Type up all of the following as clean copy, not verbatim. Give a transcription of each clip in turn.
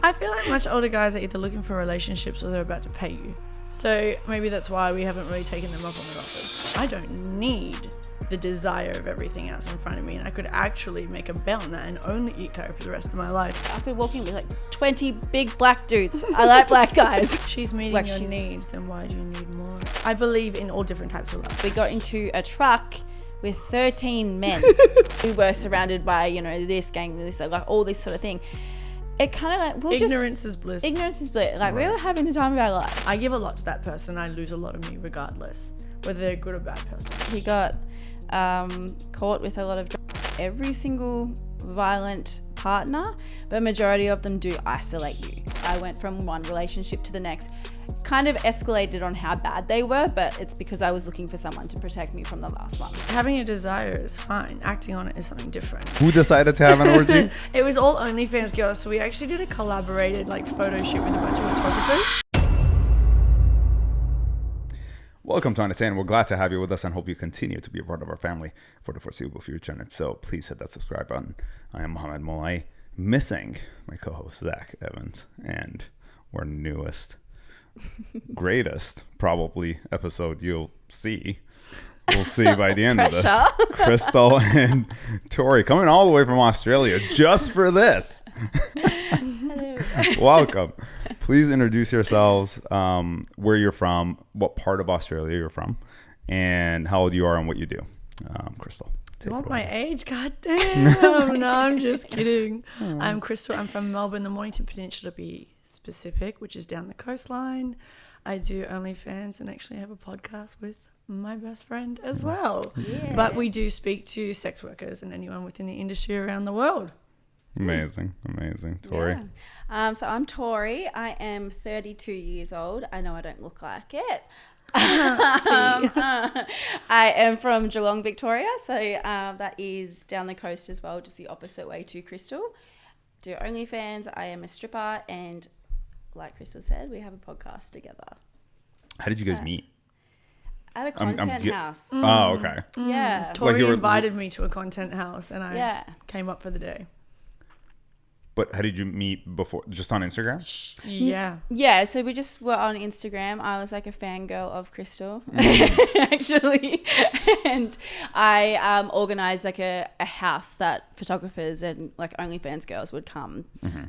I feel like much older guys are either looking for relationships or they're about to pay you. So maybe that's why we haven't really taken them up on their offers. I don't need the desire of everything else in front of me, and I could actually make a bet on that and only eat curry for the rest of my life. I could walk in with like 20 big black dudes. I like black guys. She's meeting your needs, then why do you need more? I believe in all different types of love. We got into a truck with 13 men. We were surrounded by, this gang, this, like all this sort of thing. It kind of like ignorance is bliss. Ignorance is bliss. Like we were having the time of our life. I give a lot to that person. I lose a lot of me regardless, whether they're a good or bad person. He got caught with a lot of drugs. Every single violent partner, but majority of them do isolate you. I went from one relationship to the next, kind of escalated on how bad they were, but it's because I was looking for someone to protect me from the last one. Having a desire is fine. Acting on it is something different. Who decided to have an orgy? It was all OnlyFans girls, so we actually did a collaborated photo shoot with a bunch of photographers. Welcome to Unattainable. We're glad to have you with us and hope you continue to be a part of our family for the foreseeable future. And if so, please hit that subscribe button. I am Mohammed Molay, missing my co-host Zach Evans, and our newest, greatest, probably episode you'll see. We'll see by the end of this. Krystal and Tori coming all the way from Australia just for this. Hello. Welcome. Please introduce yourselves, where you're from, what part of Australia you're from, and how old you are and what you do. Krystal. Do you want my age? God damn. No, I'm just kidding. I'm Krystal. I'm from Melbourne, the Mornington Peninsula to be specific, which is down the coastline. I do OnlyFans and actually have a podcast with my best friend as well. Yeah. But we do speak to sex workers and anyone within the industry around the world. Amazing. Tori. Yeah. So I'm Tori. I am 32 years old. I know I don't look like it. I am from Geelong, Victoria. So that is down the coast as well, just the opposite way to Krystal. Do OnlyFans. I am a stripper, and like Krystal said, we have a podcast together. How did you guys meet? At a content house. Oh, okay. Yeah. Tori invited me to a content house, and I came up for the day. But how did you meet before? Just on Instagram? Yeah. Yeah, so we just were on Instagram. I was like a fangirl of Krystal, actually. And I organised like a house that photographers and like OnlyFans girls would come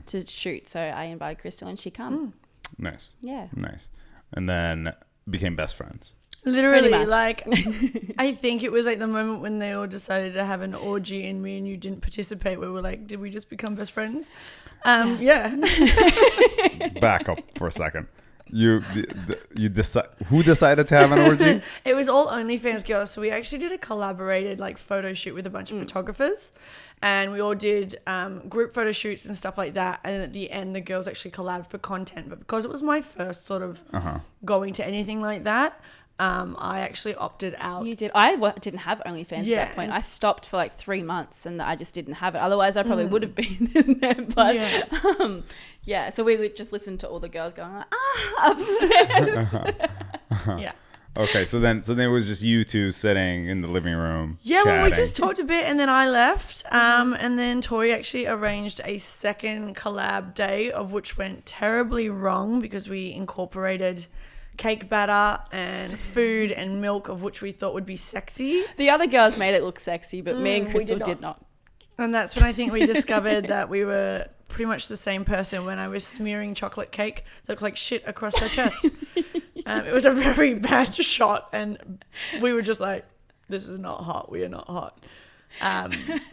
to shoot. So I invited Krystal and she come. Nice. Yeah. Nice. And then became best friends. Literally, like, I think it was like the moment when they all decided to have an orgy and me and you didn't participate. We were like, did we just become best friends? Yeah. Back up for a second. Who decided to have an orgy? It was all OnlyFans girls. So we actually did a collaborated photo shoot with a bunch of photographers, and we all did group photo shoots and stuff like that. And at the end, the girls actually collabed for content. But because it was my first sort of going to anything like that, I actually opted out. You did. I didn't have OnlyFans at that point. I stopped for like 3 months and I just didn't have it. Otherwise, I probably would have been in there. But so we would just listen to all the girls going like, upstairs. Yeah. Okay, so then it was just you two sitting in the living room. Yeah, chatting. well, we just talked a bit and then I left. And then Tori actually arranged a second collab day, of which went terribly wrong because we incorporated cake batter and food and milk, of which we thought would be sexy. The other girls made it look sexy, but me and Krystal did not. And that's when I think we discovered that we were pretty much the same person when I was smearing chocolate cake that looked like shit across her chest. It was a very bad shot and we were just like, this is not hot. We are not hot.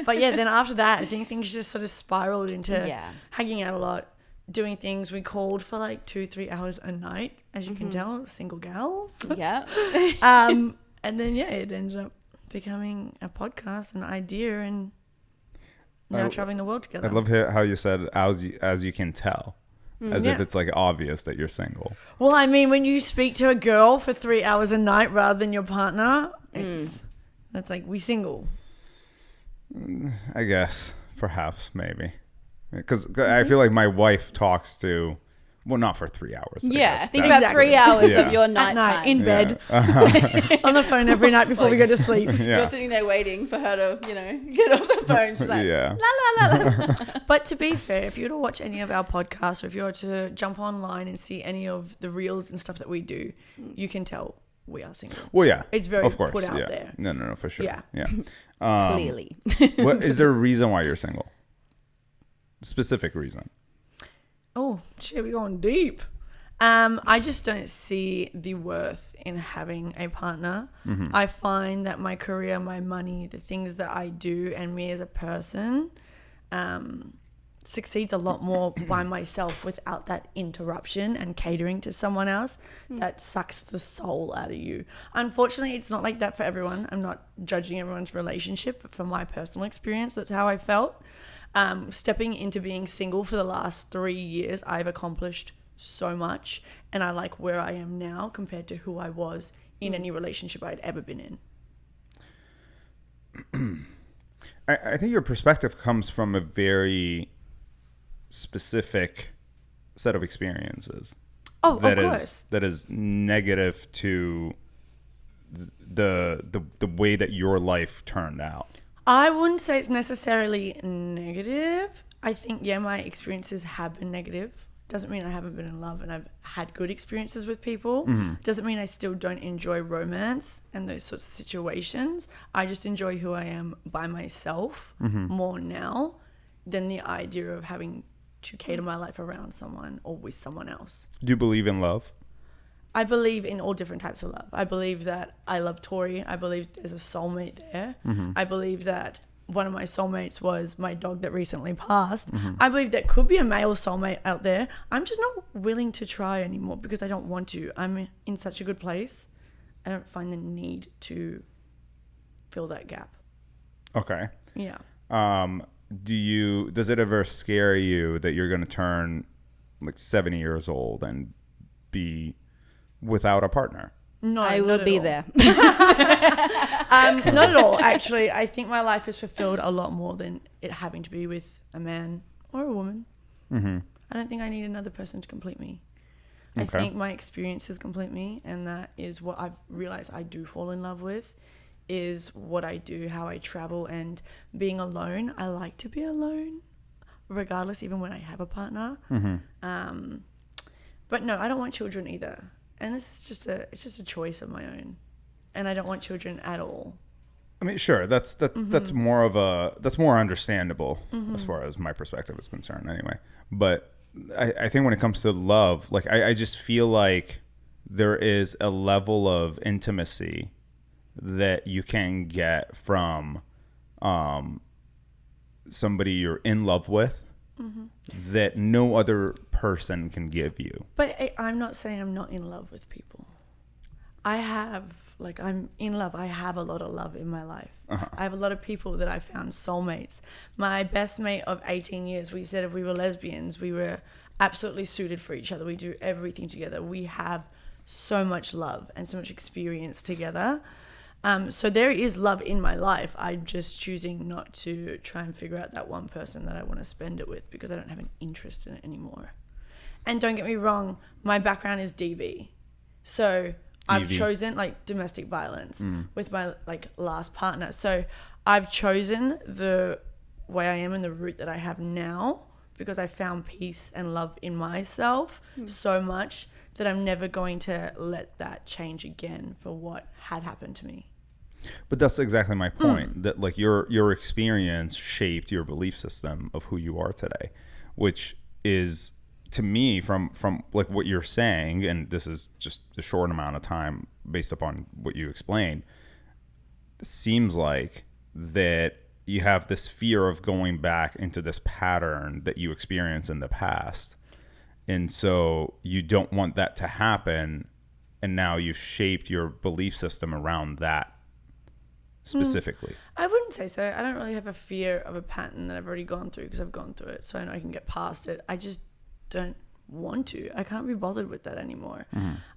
But yeah, then after that, I think things just sort of spiraled into hanging out a lot, doing things. We called for like 2-3 hours a night, as you can tell, single gals. Yeah. And then it ended up becoming a podcast, an idea, and now traveling the world together. I love how you said as you can tell, as if it's like obvious that you're single. Well, I mean, when you speak to a girl for 3 hours a night rather than your partner, that's like, we single. I guess, perhaps, maybe. Because I feel like my wife talks to Well, not for 3 hours. Yeah, think about 3 hours of your nighttime. In bed. On the phone every night before we go to sleep. Yeah. You're sitting there waiting for her to, get off the phone. She's like, Yeah. la, la, la, la. But to be fair, if you were to watch any of our podcasts, or if you were to jump online and see any of the reels and stuff that we do, you can tell we are single. Well, yeah. It's very of course, put out yeah. there. No, for sure. Yeah. Yeah. Clearly. What is there a reason why you're single? Specific reason. Oh, shit, we're going deep. I just don't see the worth in having a partner. Mm-hmm. I find that my career, my money, the things that I do, and me as a person succeeds a lot more by myself without that interruption and catering to someone else that sucks the soul out of you. Unfortunately, it's not like that for everyone. I'm not judging everyone's relationship, but from my personal experience, that's how I felt. Stepping into being single for the last 3 years, I've accomplished so much, and I like where I am now compared to who I was in any relationship I'd ever been in. I think your perspective comes from a very specific set of experiences. Oh, of course. That is negative to the way that your life turned out. I wouldn't say it's necessarily negative. I think, my experiences have been negative. Doesn't mean I haven't been in love and I've had good experiences with people. Doesn't mean I still don't enjoy romance and those sorts of situations. I just enjoy who I am by myself more now than the idea of having to cater my life around someone or with someone else. Do you believe in love? I believe in all different types of love. I believe that I love Tori. I believe there's a soulmate there. I believe that one of my soulmates was my dog that recently passed. I believe there could be a male soulmate out there. I'm just not willing to try anymore because I don't want to. I'm in such a good place. I don't find the need to fill that gap. Okay. Yeah. Does it ever scare you that you're going to turn like 70 years old and be without a partner? No, I will be there. Not at all, actually. I think my life is fulfilled a lot more than it having to be with a man or a woman. I don't think I need another person to complete me. Okay. I think my experiences complete me, and that is what I've realized I do fall in love with, is what I do, how I travel, and being alone. I like to be alone, regardless, even when I have a partner. But no, I don't want children either. And this is just a choice of my own, and I don't want children at all. I mean, sure, that's more understandable as far as my perspective is concerned, anyway. But I think when it comes to love, like I just feel like there is a level of intimacy that you can get from somebody you're in love with that no other person can give you. But I'm not saying I'm not in love with people. I'm in love. I have a lot of love in my life. I have a lot of people that I found soulmates. My best mate of 18 years, we said if we were lesbians, we were absolutely suited for each other. We do everything together. We have so much love and so much experience together. So there is love in my life. I'm just choosing not to try and figure out that one person that I want to spend it with because I don't have an interest in it anymore. And don't get me wrong, my background is DV. So I've chosen domestic violence with my last partner. So I've chosen the way I am and the route that I have now because I found peace and love in myself so much that I'm never going to let that change again for what had happened to me. But that's exactly my point, that like your experience shaped your belief system of who you are today, which is, to me, from like what you're saying, and this is just a short amount of time based upon what you explained, it seems like that you have this fear of going back into this pattern that you experienced in the past. And so you don't want that to happen. And now you've shaped your belief system around that specifically. I wouldn't say so. I don't really have a fear of a pattern that I've already gone through because I've gone through it. So I know I can get past it. I just don't want to. I can't be bothered with that anymore.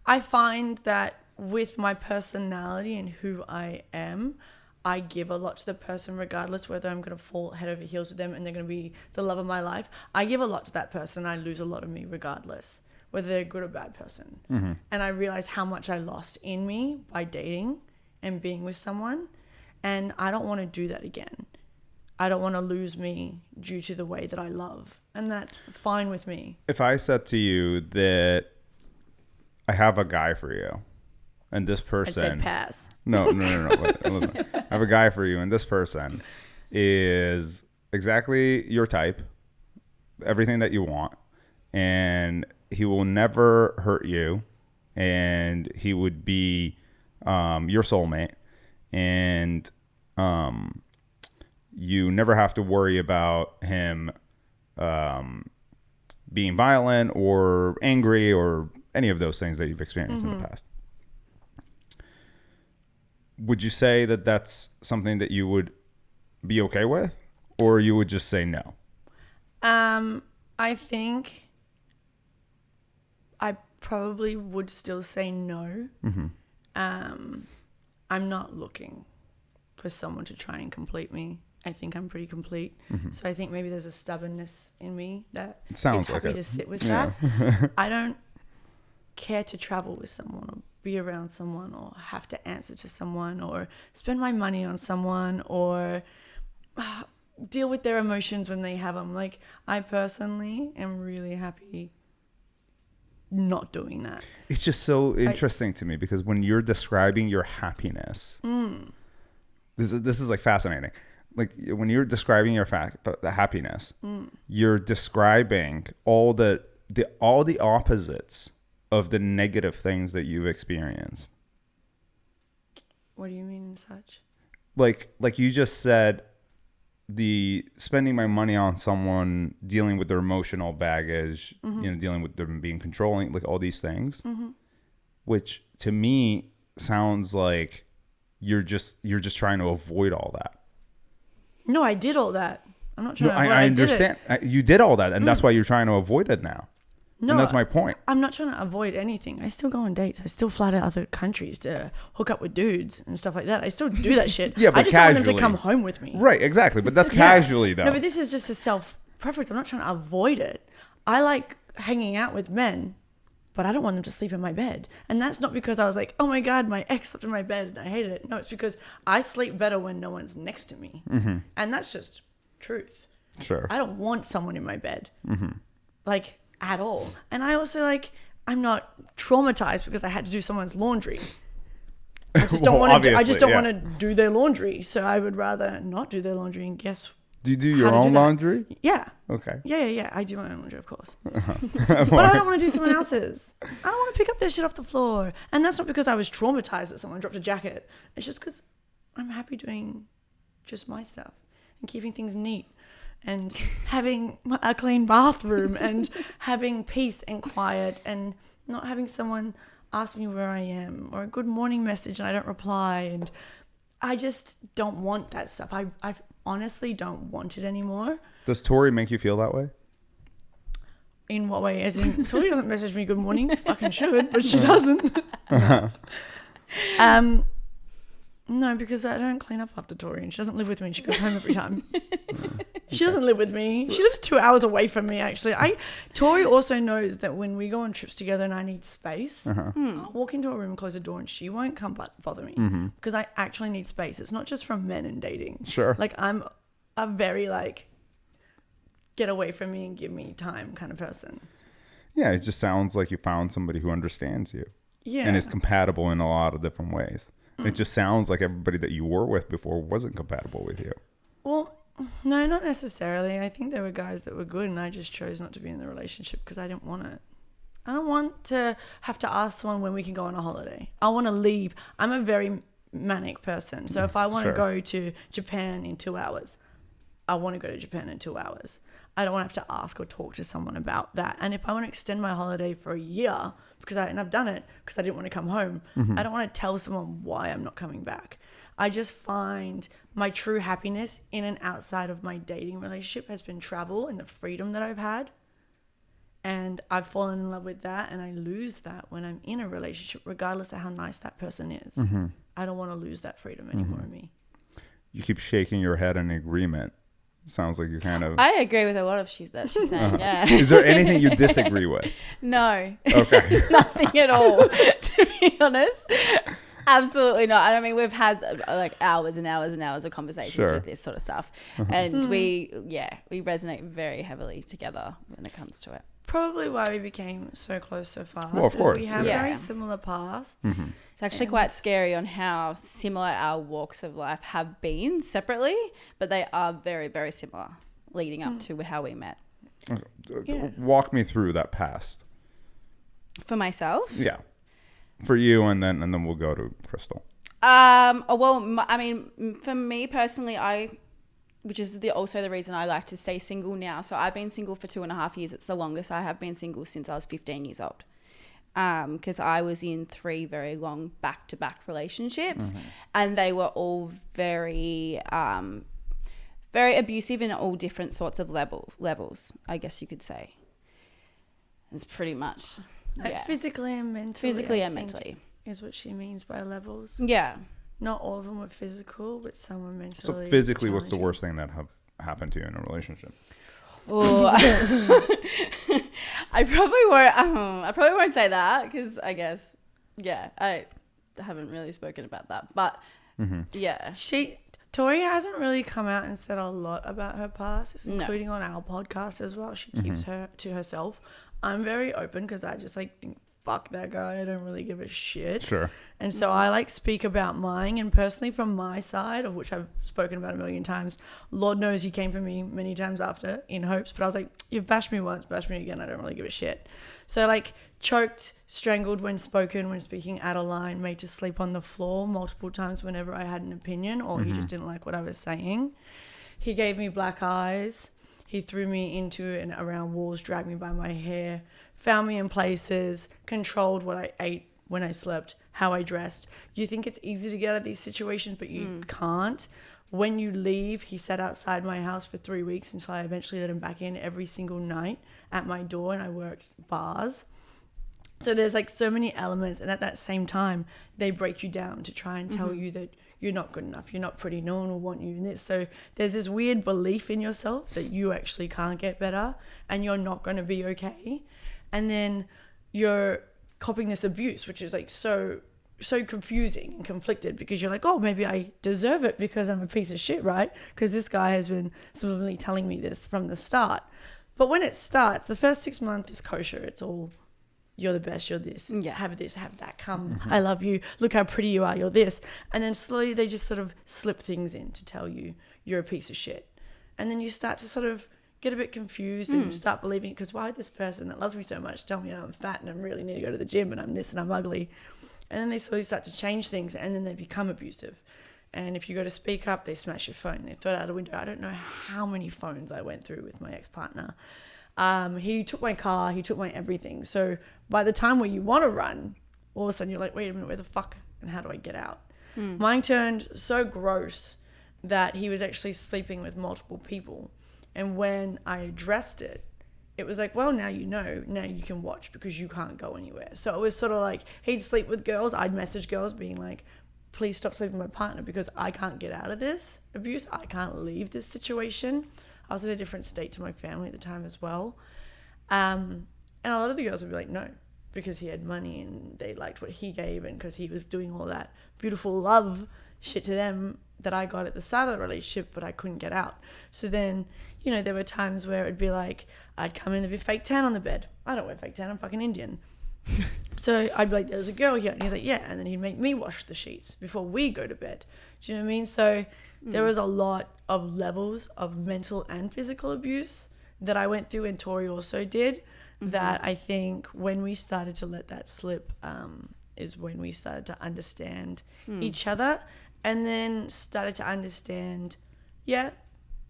I find that with my personality and who I am, I give a lot to the person regardless whether I'm going to fall head over heels with them and they're going to be the love of my life. I give a lot to that person. I lose a lot of me regardless. whether they're a good or bad person. Mm-hmm. And I realized how much I lost in me by dating and being with someone. And I don't want to do that again. I don't want to lose me due to the way that I love. And that's fine with me. If I said to you that I have a guy for you, and this person... I'd say pass. No. Listen, I have a guy for you, and this person is exactly your type, everything that you want, and he will never hurt you, and he would be your soulmate, and you never have to worry about him being violent or angry or any of those things that you've experienced in the past. Would you say that that's something that you would be okay with, or you would just say no? I think I probably would still say no. I'm not looking for someone to try and complete me. I think I'm pretty complete. So I think maybe there's a stubbornness in me that is happy to sit with that. I don't care to travel with someone or be around someone or have to answer to someone or spend my money on someone or deal with their emotions when they have them. Like, I personally am really happy not doing that. It's just so interesting to me because when you're describing your happiness, this is like fascinating. Like when you're describing your the happiness, you're describing all the opposites of the negative things that you've experienced. What do you mean such? Like you just said, the spending my money on someone, dealing with their emotional baggage, dealing with them being controlling, like all these things, which to me sounds like you're just trying to avoid all that. No, I did all that. I'm not trying to avoid it. I understand. You did all that, and that's why you're trying to avoid it now. No, and that's my point. I'm not trying to avoid anything. I still go on dates. I still fly to other countries to hook up with dudes and stuff like that. I still do that shit. Yeah, but I just casually. don't want them to come home with me. Right, exactly. But that's casually, though. No, but this is just a self-preference. I'm not trying to avoid it. I like hanging out with men, but I don't want them to sleep in my bed. And that's not because I was like, oh my God, my ex slept in my bed and I hated it. No, it's because I sleep better when no one's next to me. And that's just truth. Sure. I don't want someone in my bed. Like, at all. And I also I'm not traumatized because I had to do someone's laundry. I just don't want to. I just don't want to do their laundry. So I would rather not do their laundry. And guess. Do you do your own laundry? Yeah. Okay. Yeah. I do my own laundry, of course. But I don't want to do someone else's. I don't want to pick up their shit off the floor. And that's not because I was traumatized that someone dropped a jacket. It's just because I'm happy doing just my stuff and keeping things neat. And having a clean bathroom and having peace and quiet and not having someone ask me where I am or a good morning message and I don't reply. And I just don't want that stuff. I honestly don't want it anymore. Does Tori make you feel that way? In what way? As in, Tori doesn't message me good morning. Fucking should, but she doesn't. No, because I don't clean up after Tori and she doesn't live with me and she goes home every time. She doesn't live with me. She lives 2 hours away from me, actually. Tori also knows that when we go on trips together and I need space, I'll walk into a room, close the door, and she won't come bother me because I actually need space. It's not just from men and dating. Sure. Like, I'm a very, get away from me and give me time kind of person. Yeah, it just sounds like you found somebody who understands you. Yeah. And is compatible in a lot of different ways. It just sounds like everybody that you were with before wasn't compatible with you. Well, no, not necessarily. I think there were guys that were good and I just chose not to be in the relationship because I didn't want it. I don't want to have to ask someone when we can go on a holiday. I want to leave. I'm a very manic person. So if I want to go to Japan in 2 hours, I want to go to Japan in 2 hours. I don't want to have to ask or talk to someone about that. And if I want to extend my holiday for a year, and I've done it because I didn't want to come home, I don't want to tell someone why I'm not coming back. I just find my true happiness in and outside of my dating relationship has been travel and the freedom that I've had. And I've fallen in love with that, and I lose that when I'm in a relationship, regardless of how nice that person is. I don't want to lose that freedom anymore in me. You keep shaking your head in agreement. Sounds like you kind of... I agree with a lot of that she's saying, yeah. Is there anything you disagree with? No. Okay. Nothing at all, to be honest. Absolutely not. I mean, we've had like hours and hours and hours of conversations with this sort of stuff. And we resonate very heavily together when it comes to it. Probably why we became so close so fast. Well, of course. We have very similar pasts. It's actually quite scary on how similar our walks of life have been separately, but they are very, very similar leading up to how we met. Walk me through that past. For myself? Yeah. For you, and then we'll go to Krystal. I mean, for me personally, which is also the reason I like to stay single now. So I've been single for 2.5 years. It's the longest I have been single since I was 15 years old. Because I was in 3 very long back-to-back relationships, and they were all very, very abusive in all different sorts of levels, I guess you could say. It's pretty much... Like physically and mentally. Physically and mentally. Is what she means by levels. Yeah. Not all of them were physical, but some were mentally. So physically, what's the worst thing that have happened to you in a relationship? Oh, I probably won't say that because I guess, I haven't really spoken about that. But yeah. Tori hasn't really come out and said a lot about her past, including on our podcast as well. She keeps her to herself. I'm very open because I just think, fuck that guy. I don't really give a shit. Sure. And so I speak about mine, and personally from my side, of which I've spoken about a million times, Lord knows he came for me many times after in hopes, but I was like, you've bashed me once, bash me again. I don't really give a shit. So choked, strangled when speaking out of line, made to sleep on the floor multiple times whenever I had an opinion or he just didn't like what I was saying. He gave me black eyes. He threw me into and around walls, dragged me by my hair, found me in places, controlled what I ate, when I slept, how I dressed. You think it's easy to get out of these situations, but you can't. When you leave, he sat outside my house for 3 weeks until I eventually let him back in every single night at my door, and I worked bars. So there's so many elements, and at that same time, they break you down to try and tell you that you're not good enough, you're not pretty, no one will want you in this. So there's this weird belief in yourself that you actually can't get better and you're not going to be okay. And then you're copping this abuse, which is so confusing and conflicted, because you're oh, maybe I deserve it because I'm a piece of shit, right? Because this guy has been subliminally telling me this from the start. But when it starts, the first 6 months is kosher. It's all, you're the best, you're this, have this, have that, come, I love you, look how pretty you are, you're this. And then slowly they just sort of slip things in to tell you you're a piece of shit. And then you start to sort of get a bit confused and start believing, because why would this person that loves me so much tell me I'm fat and I really need to go to the gym and I'm this and I'm ugly? And then they slowly start to change things, and then they become abusive. And if you go to speak up, they smash your phone, they throw it out the window. I don't know how many phones I went through with my ex-partner. He took my car, he took my everything. So by the time where you want to run, all of a sudden you're wait a minute, where the fuck and how do I get out? Mine turned so gross that he was actually sleeping with multiple people. And when I addressed it, it was well, now you know, now you can watch because you can't go anywhere. So it was sort of he'd sleep with girls. I'd message girls being please stop sleeping with my partner because I can't get out of this abuse. I can't leave this situation. I was in a different state to my family at the time as well. And a lot of the girls would be no, because he had money and they liked what he gave and because he was doing all that beautiful love shit to them that I got at the start of the relationship, but I couldn't get out. So then, there were times where it'd be I'd come in, there'd be fake tan on the bed. I don't wear fake tan, I'm fucking Indian. So I'd be there's a girl here. And he's yeah. And then he'd make me wash the sheets before we go to bed. Do you know what I mean? So there was a lot of levels of mental and physical abuse that I went through, and Tori also did, that I think when we started to let that slip is when we started to understand each other, and then started to understand,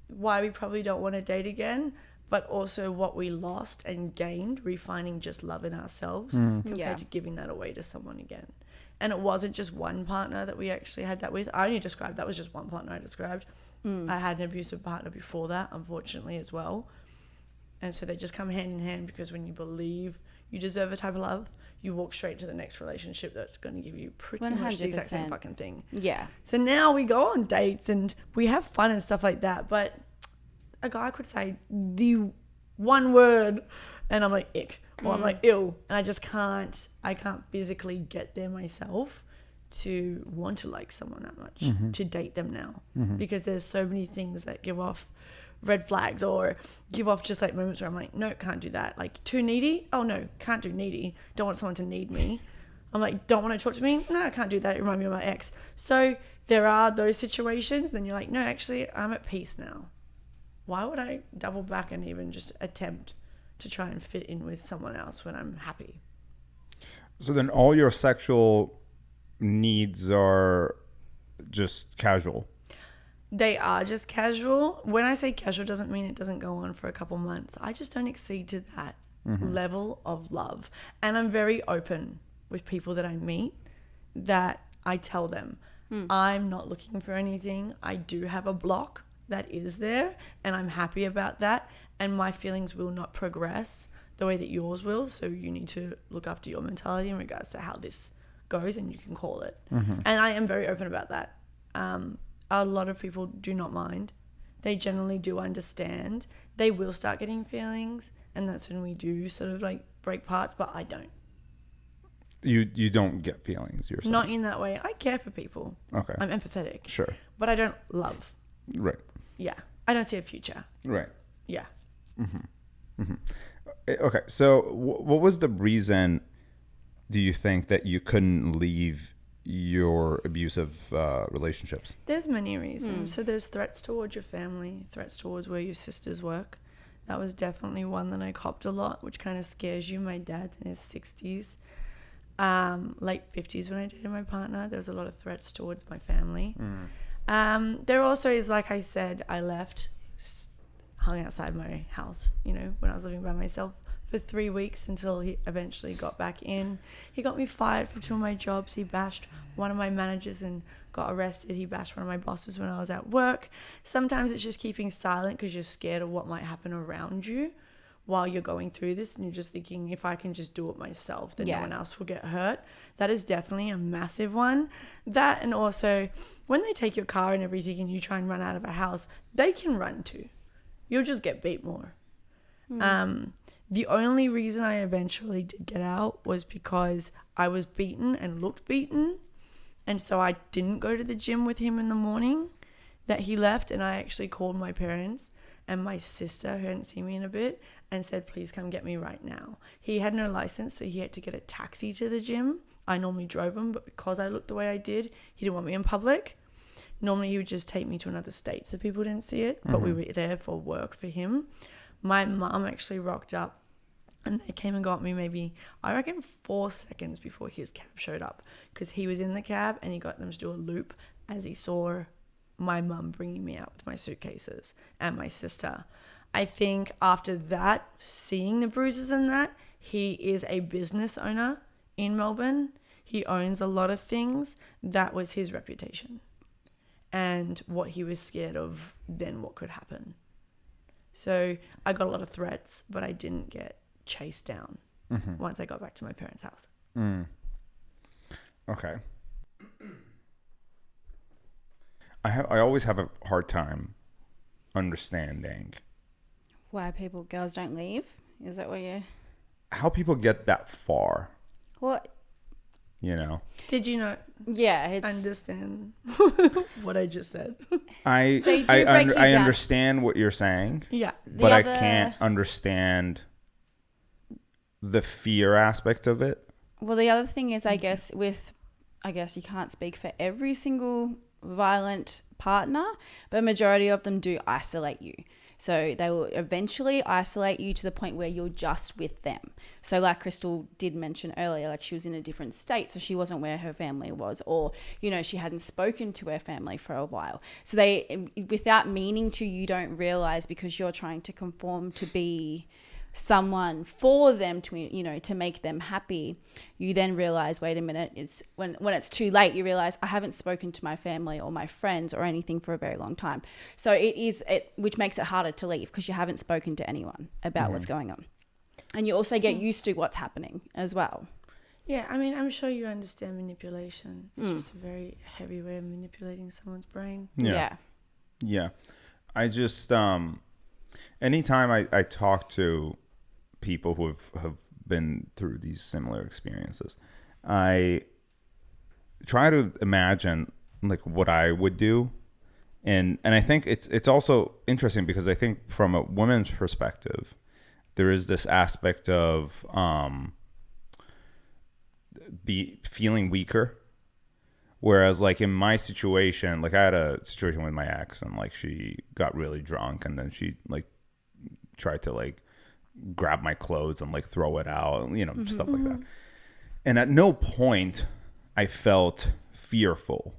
why we probably don't want to date again, but also what we lost and gained refining just love in ourselves compared to giving that away to someone again. And it wasn't just one partner that we actually had that with. I only described, that was just one partner I described. I had an abusive partner before that, unfortunately, as well. And so they just come hand in hand, because when you believe you deserve a type of love, you walk straight to the next relationship that's going to give you pretty 100%. Much the exact same fucking thing. Yeah. So now we go on dates and we have fun and stuff like that, but a guy could say the one word and I'm like, ick, or I'm like, ew. And I just can't physically get there myself to want to like someone that much, to date them now. Because there's so many things that give off red flags or give off just like moments where I'm like, no, can't do that. Like, too needy? Oh no, can't do needy. Don't want someone to need me. I'm like, don't want to talk to me? No, I can't do that. It reminds me of my ex. So there are those situations. Then you're like, no, actually, I'm at peace now. Why would I double back and even just attempt to try and fit in with someone else when I'm happy? So then all your sexual needs are just casual? They are just casual. When I say casual, doesn't mean it doesn't go on for a couple months. I just don't exceed to that level of love. And I'm very open with people that I meet, that I tell them, I'm not looking for anything. I do have a block that is there, and I'm happy about that. And my feelings will not progress the way that yours will. So you need to look after your mentality in regards to how this goes, and you can call it. And I am very open about that. A lot of people do not mind. They generally do understand. They will start getting feelings, and that's when we do sort of like break parts, but I don't. You don't get feelings, you're saying? Not in that way. I care for people. Okay. I'm empathetic. Sure. But I don't love. Right. Yeah. I don't see a future. Right. Yeah. Okay. So what was the reason, do you think, that you couldn't leave your abusive relationships? There's many reasons. So there's threats towards your family, threats towards where your sisters work. That was definitely one that I copped a lot, which kind of scares you. My dad's in his 60s. Late 50s when I dated my partner. There was a lot of threats towards my family. There also is, like I said, I left, hung outside my house, when I was living by myself for 3 weeks until he eventually got back in. He got me fired for 2 of my jobs. He bashed one of my managers and got arrested. He bashed one of my bosses when I was at work. Sometimes it's just keeping silent because you're scared of what might happen around you while you're going through this, and you're just thinking, if I can just do it myself, then no one else will get hurt. That is definitely a massive one. That, and also when they take your car and everything and you try and run out of a house, they can run too. You'll just get beat more. The only reason I eventually did get out was because I was beaten and looked beaten, and so I didn't go to the gym with him in the morning that he left, and I actually called my parents and my sister, who hadn't seen me in a bit, and said, please come get me right now. He had no license, so he had to get a taxi to the gym. I normally drove him, but because I looked the way I did, he didn't want me in public. Normally he would just take me to another state so people didn't see it, but we were there for work for him. My mum actually rocked up, and they came and got me maybe, I reckon, 4 seconds before his cab showed up, because he was in the cab and he got them to do a loop as he saw my mum bringing me out with my suitcases and my sister. I think after that, seeing the bruises and that, he is a business owner in Melbourne. He owns a lot of things. That was his reputation and what he was scared of, then what could happen. So I got a lot of threats, but I didn't get chased down once I got back to my parents' house. Okay. I always have a hard time understanding why girls don't leave. Is that what you... how people get that far. What? Did you not understand what I just said? I understand what you're saying. Yeah. But I can't understand the fear aspect of it. Well, the other thing is, I guess you can't speak for every single violent partner, but majority of them do isolate you. So they will eventually isolate you to the point where you're just with them. So like Krystal did mention earlier, like she was in a different state, so she wasn't where her family was, or, she hadn't spoken to her family for a while. So they, without meaning to, you don't realize, because you're trying to conform to be someone for them to, to make them happy, you then realize, wait a minute, it's when it's too late, you realize I haven't spoken to my family or my friends or anything for a very long time. So which makes it harder to leave, because you haven't spoken to anyone about what's going on. And you also get used to what's happening as well. Yeah, I mean, I'm sure you understand manipulation. It's just a very heavy way of manipulating someone's brain. Yeah. I just Anytime I talk to people who have been through these similar experiences, I try to imagine like what I would do. And I think it's also interesting because I think from a woman's perspective, there is this aspect of feeling weaker. Whereas like in my situation, like I had a situation with my ex and like she got really drunk and then she like tried to like grab my clothes and like throw it out, you know, stuff like that. And at no point I felt fearful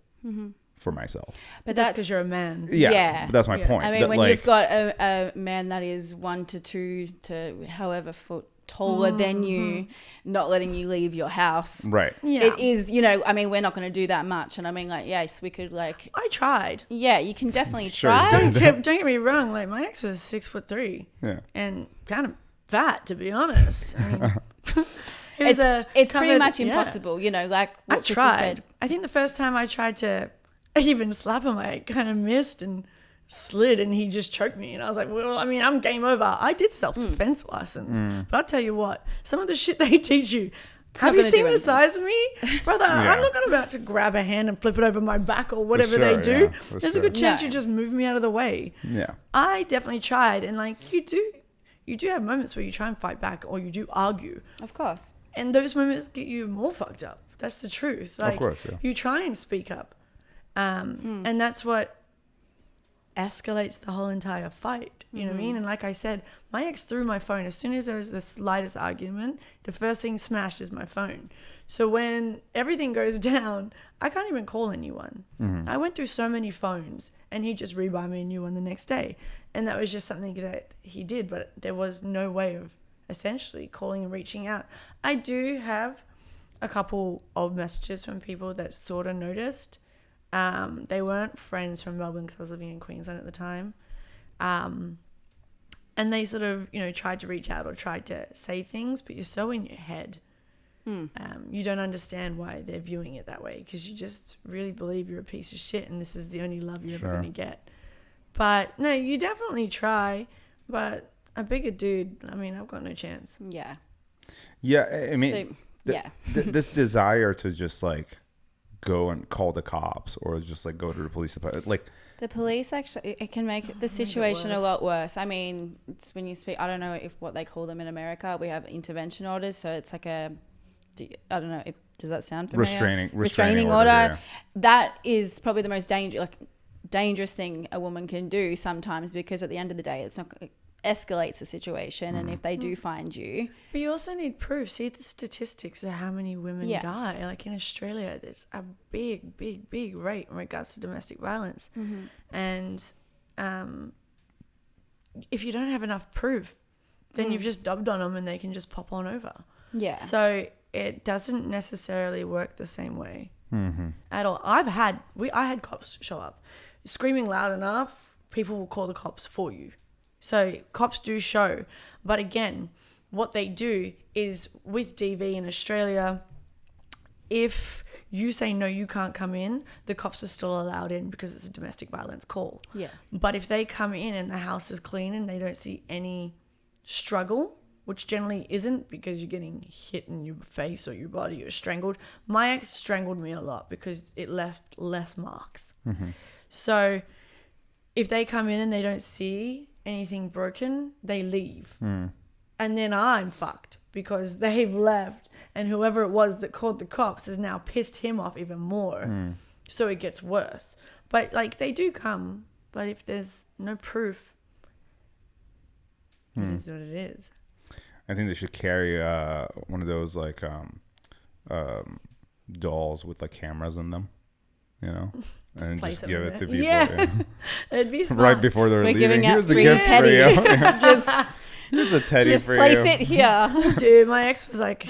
for myself. But that's because you're a man. Yeah. But that's my point. I mean, when you've got a man that is 1 to 2 to however foot taller than you, not letting you leave your house. Right. Yeah. It is, you know, I mean, we're not going to do that much. And I mean, like, yes, we could like. I tried. Yeah, you can definitely Sure, try. you Don't get me wrong. Like my ex was 6'3". Yeah. And kind of fat, to be honest. I mean, it's pretty much impossible, you know, like what I Krystal tried. said. I think the first time I tried to even slap him, I kind of missed and slid and he just choked me. And I was like, well, I mean, I'm game over. I did self-defense license. But I'll tell you what, some of the shit they teach you, have you seen the size of me? Brother, I'm not about to grab a hand and flip it over my back or whatever they do. There's a good chance you just move me out of the way. Yeah. I definitely tried. And like you do have moments where you try and fight back or you do argue. Of course. And those moments get you more fucked up. That's the truth. Like, of course, yeah. You try and speak up. And that's what escalates the whole entire fight. You know what I mean? And like I said, my ex threw my phone. As soon as there was the slightest argument, the first thing smashed is my phone. So when everything goes down, I can't even call anyone. I went through so many phones and he just rebuy me a new one the next day. And that was just something that he did, but there was no way of essentially calling and reaching out. I do have a couple old messages from people that sort of noticed. They weren't friends from Melbourne because I was living in Queensland at the time. And they sort of, you know, tried to reach out or tried to say things, but you're so in your head. You don't understand why they're viewing it that way because you just really believe you're a piece of shit and this is the only love you're ever going to get. But no, you definitely try, but a bigger dude, I mean, I've got no chance. Yeah. Yeah, I mean, this desire to just like go and call the cops or just like go to the police department, like the police actually, it can make the situation a lot worse. I mean, it's when you speak, I don't know if what they call them in America, we have intervention orders, so it's like I don't know if, does that sound familiar? Restraining order. Yeah. That is probably the most dangerous thing a woman can do sometimes because at the end of the day, it's not escalates the situation, and if they do find you, but you also need proof. See the statistics of how many women die. Like in Australia, there's a big rate in regards to domestic violence, and if you don't have enough proof, then you've just dubbed on them and they can just pop on over. So it doesn't necessarily work the same way at all. I had cops show up screaming loud enough, people will call the cops for you. So cops do show. But again, what they do is with DV in Australia, if you say, no, you can't come in, the cops are still allowed in because it's a domestic violence call. Yeah. But if they come in and the house is clean and they don't see any struggle, which generally isn't because you're getting hit in your face or your body or strangled. My ex strangled me a lot because it left less marks. So if they come in and they don't see anything broken, they leave. And then I'm fucked because they've left and whoever it was that called the cops has now pissed him off even more. So it gets worse. But like they do come, but if there's no proof, it is what it is. I think they should carry one of those like dolls with like cameras in them, you know, and just give it to people. Yeah. It'd be smart. Right before they're leaving. Giving out Here's a free gift teddies. for you. Here's a teddy just for you. place it here. Dude, my ex was like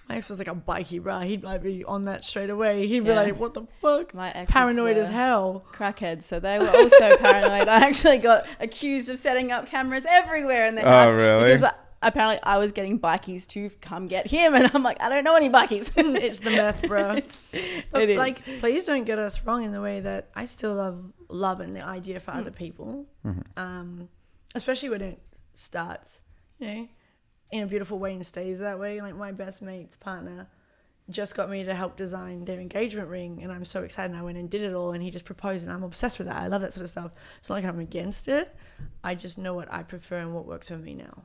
a bikie, bro. He'd like be on that straight away. He'd be like, what the fuck? My exes paranoid were as hell. Crackheads, so they were also paranoid. I actually got accused of setting up cameras everywhere in the house. Oh, really? Because apparently I was getting bikies to come get him, and I'm like, I don't know any bikies. It's the meth, bro. But it is. Like, please don't get us wrong in the way that I still love and the idea for other people. especially when it starts, in a beautiful way and stays that way. Like my best mate's partner just got me to help design their engagement ring, and I'm so excited. And I went and did it all, and he just proposed, and I'm obsessed with that. I love that sort of stuff. It's not like I'm against it. I just know what I prefer and what works for me now,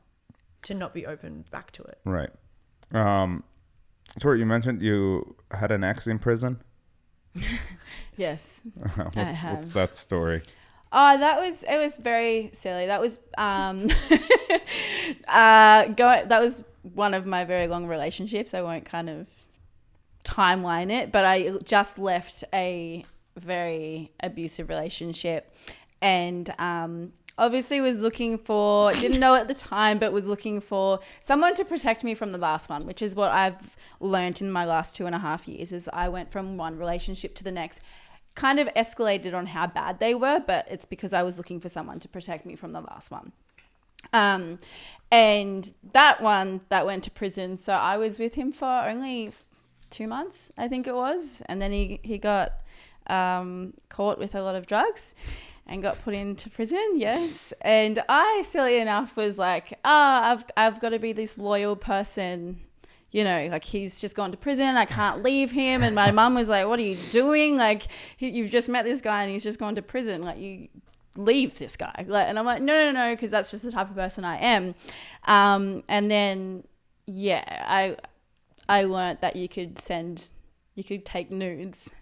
to not be open back to it. Right. Tori, you mentioned you had an ex in prison. Yes, What's that story? Oh, it was very silly. That was that was one of my very long relationships. I won't kind of timeline it, but I just left a very abusive relationship, and obviously was looking for, didn't know at the time, but was looking for someone to protect me from the last one, which is what I've learned in my last 2.5 years. Is I went from one relationship to the next, kind of escalated on how bad they were, but it's because I was looking for someone to protect me from the last one. And that went to prison. So I was with him for only 2 months, I think it was. And then he got caught with a lot of drugs and got put into prison. Yes. And I, silly enough, was like, I've got to be this loyal person. Like he's just gone to prison. I can't leave him. And my mum was like, what are you doing? Like you've just met this guy and he's just gone to prison. Like you leave this guy. And I'm like, no, because that's just the type of person I am. And then, I learned that you could take nudes